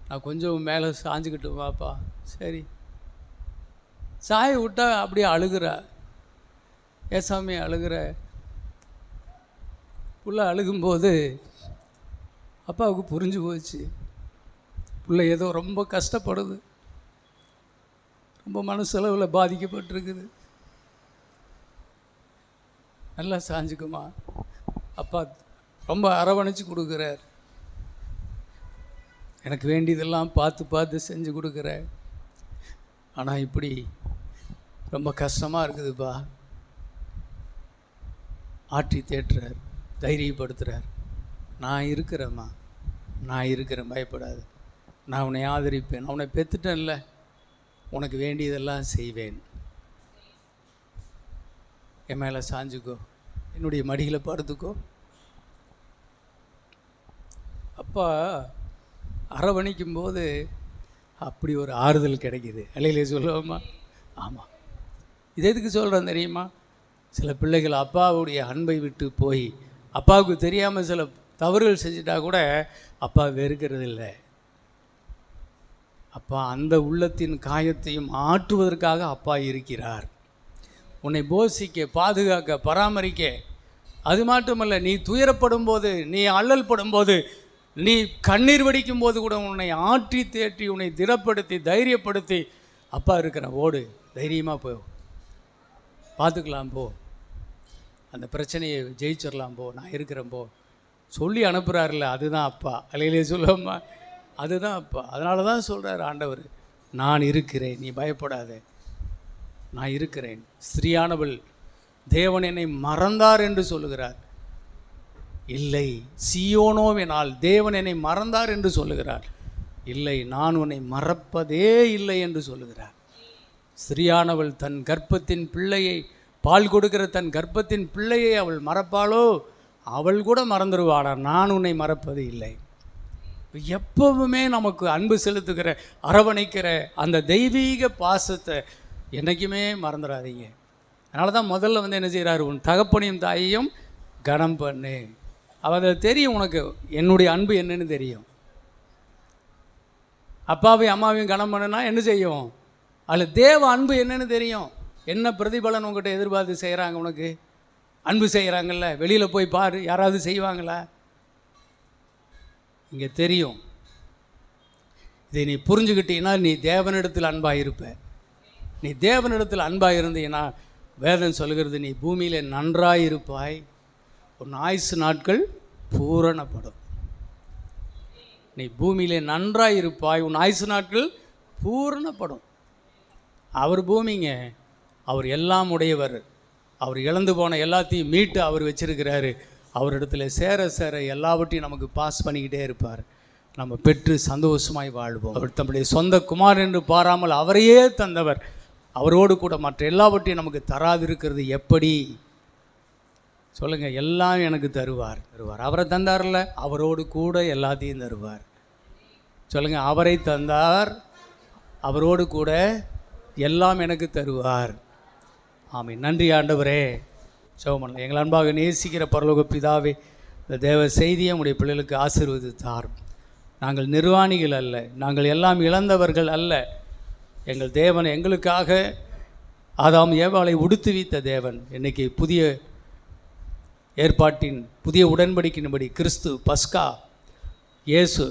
நான் கொஞ்சம் மேலே சாஞ்சுக்கிட்டு வாப்பா. சரி, சாய விட்டா அப்படியே அழுகிற. ஏசாமி அழுகிற. புள்ள அழுகும்போது அப்பாவுக்கு புரிஞ்சு போச்சு, புள்ள ஏதோ ரொம்ப கஷ்டப்படுது, ரொம்ப மனசளவில் பாதிக்கப்பட்டிருக்குது. நல்லா சாஞ்சுக்குமா. அப்பா ரொம்ப அரவணைச்சு கொடுக்குறார். எனக்கு வேண்டியதெல்லாம் பார்த்து செஞ்சு கொடுக்குற. ஆனால் இப்படி ரொம்ப கஷ்டமாக இருக்குதுப்பா. ஆற்றி தேற்றுறார், தைரியப்படுத்துகிறார். நான் இருக்கிறேம்மா, நான் இருக்கிறேன், பயப்படாது, நான் உன்னை ஆதரிப்பேன், உன்னை பெற்றுட்டேன்ல, உனக்கு வேண்டியதெல்லாம் செய்வேன், என் மேலே சாஞ்சுக்கோ, என்னுடைய மடியில் படுத்துக்கோ. அப்பா அரவணைக்கும் போது அப்படி ஒரு ஆறுதல் கிடைக்கிது. அல்லையிலே சொல்லுவோமா? ஆமாம். இது எதுக்கு சொல்கிறேன் தெரியுமா? சில பிள்ளைகள் அப்பாவுடைய அன்பை விட்டு போய் அப்பாவுக்கு தெரியாமல் சில தவறுகள் செஞ்சிட்டா கூட அப்பா வெறுக்கிறது இல்லை. அப்பா அந்த உள்ளத்தின் காயத்தையும் ஆற்றுவதற்காக அப்பா இருக்கிறார். உன்னை போஷிக்க, பாதுகாக்க, பராமரிக்க. அது மட்டுமல்ல, நீ துயரப்படும் போது, நீ அல்லல் படும்போது, நீ கண்ணீர் வடிக்கும் போது கூட உன்னை ஆற்றி தேற்றி உன்னை திடப்படுத்தி தைரியப்படுத்தி அப்பா இருக்கிற ஓடு, தைரியமாக போ, பார்த்துக்கலாம் போ, அந்த பிரச்சனையை ஜெயிச்சிடலாம் போ, நான் இருக்கிறேன் போ சொல்லி அனுப்புகிறார்ல, அதுதான் அப்பா. அல்லையிலே சொல்லுவோம்மா? அதுதான் அப்பா. அதனால தான் சொல்கிறார் ஆண்டவர், நான் இருக்கிறேன், நீ பயப்படாத, நான் இருக்கிறேன். ஸ்திரீயானவள் தேவன் என்னை மறந்தார் என்று சொல்லுகிறார். இல்லை, சீயோனோவினால் தேவன் என்னை மறந்தார் என்று சொல்லுகிறார். இல்லை, நான் உன்னை மறப்பதே இல்லை என்று சொல்லுகிறார். ஸ்திரீயானவள் தன் கர்ப்பத்தின் பிள்ளையை, பால் கொடுக்கிற தன் கர்ப்பத்தின் பிள்ளையை அவள் மறப்பாளோ? அவள் கூட மறந்துடுவாளா? நான் உன்னை மறப்பது இல்லை. எப்பவுமே நமக்கு அன்பு செலுத்துகிற, அரவணைக்கிற அந்த தெய்வீக பாசத்தை என்றைக்குமே மறந்துடாதீங்க. அதனால தான் முதல்ல என்ன செய்கிறாரு? உன் தகப்பனையும் தாயையும் கனம் பண்ணு. அவ தெரியும், உனக்கு என்னுடைய அன்பு என்னன்னு தெரியும். அப்பாவையும் அம்மாவையும் கனம் பண்ணுனா என்ன செய்யும்? அதில் தேவ அன்பு என்னன்னு தெரியும். என்ன பிரதிபலன் உங்கள்கிட்ட எதிர்பார்த்து செய்கிறாங்க? உனக்கு அன்பு செய்கிறாங்கல்ல, வெளியில் போய் பாரு, யாராவது செய்வாங்களா? இங்கே தெரியும். இதை நீ புரிஞ்சுக்கிட்டீங்கன்னா நீ தேவனிடத்தில் அன்பாக இருப்ப. நீ தேவனிடத்தில் அன்பாக இருந்தீங்கன்னா வேதம் சொல்கிறது, நீ பூமியில் நன்றாக இருப்பாய், உன் ஆயுசு நாட்கள் பூரணப்படும். நீ பூமியிலே நன்றாக இருப்பாய், உன் ஆயுசு நாட்கள் பூரணப்படும். அவர் பூமிங்க, அவர் எல்லாம் உடையவர். அவர் இழந்து போன எல்லாத்தையும் மீட்டு அவர் வச்சிருக்கிறாரு. அவரிடத்துல சேர சேர எல்லாவற்றையும் நமக்கு பாஸ் பண்ணிக்கிட்டே இருப்பார். நம்ம பெற்று சந்தோஷமாய் வாழ்வோம். அவர் தம்முடைய சொந்த குமார் என்று பாராமல் அவரையே தந்தவர். அவரோடு கூட மற்ற எல்லாவற்றையும் நமக்கு தராதிருக்கிறது எப்படி? சொல்லுங்கள். எல்லாம் எனக்கு தருவார். அவரை தந்தார்ல, அவரோடு கூட எல்லாத்தையும் தருவார். சொல்லுங்கள். அவரை தந்தார், அவரோடு கூட எல்லாம் எனக்கு தருவார். ஆமென். நன்றி ஆண்டவரே. ஜெபம். எங்கள் அன்பாக நேசிக்கிற பரலோக பிதாவே, இந்த தேவ செய்தியை உடைய பிள்ளைகளுக்கு ஆசீர்வதித்தார். நாங்கள் நிர்வாணிகள் அல்ல, நாங்கள் எல்லாம் இழந்தவர்கள் அல்ல. எங்கள் தேவன் எங்களுக்காக ஆதாம் ஏவாளை உடுத்துவித்த தேவன். இன்றைக்கி புதிய ஏற்பாட்டின் புதிய உடன்படிக்கையின்படி கிறிஸ்து பஸ்கா இயேசு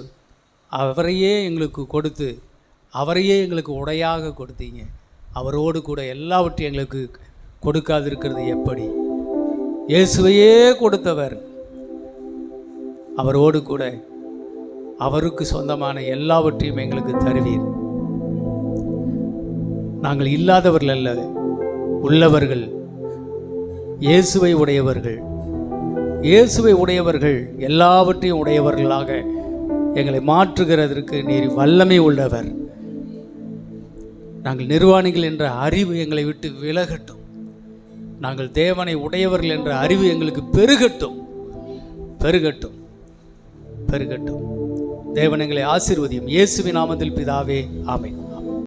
அவரையே எங்களுக்கு கொடுத்து, அவரையே எங்களுக்கு உடையாக கொடுத்தீங்க. அவரோடு கூட எல்லாவற்றையும் எங்களுக்கு கொடுக்காதிருக்கிறது எப்படி? இயேசுவையே கொடுத்தவர், அவரோடு கூட அவருக்கு சொந்தமான எல்லாவற்றையும் எங்களுக்கு தருவீர். நாங்கள் இல்லாதவர்கள் அல்ல, உள்ளவர்கள். இயேசுவை உடையவர்கள், இயேசுவை உடையவர்கள், எல்லாவற்றையும் உடையவர்களாக எங்களை மாற்றுகிறதற்கு நீர் வல்லமை உள்ளவர். நாங்கள் நிர்வாணிகள் என்ற அறிவு எங்களை விட்டு விலகட்டும். நாங்கள் தேவனை உடையவர்கள் என்ற அறிவு எங்களுக்கு பெருகட்டும், பெருகட்டும், பெருகட்டும். தேவன் எங்களை ஆசீர்வதியும். இயேசுவின் நாமத்தில் பிதாவே, ஆமென்.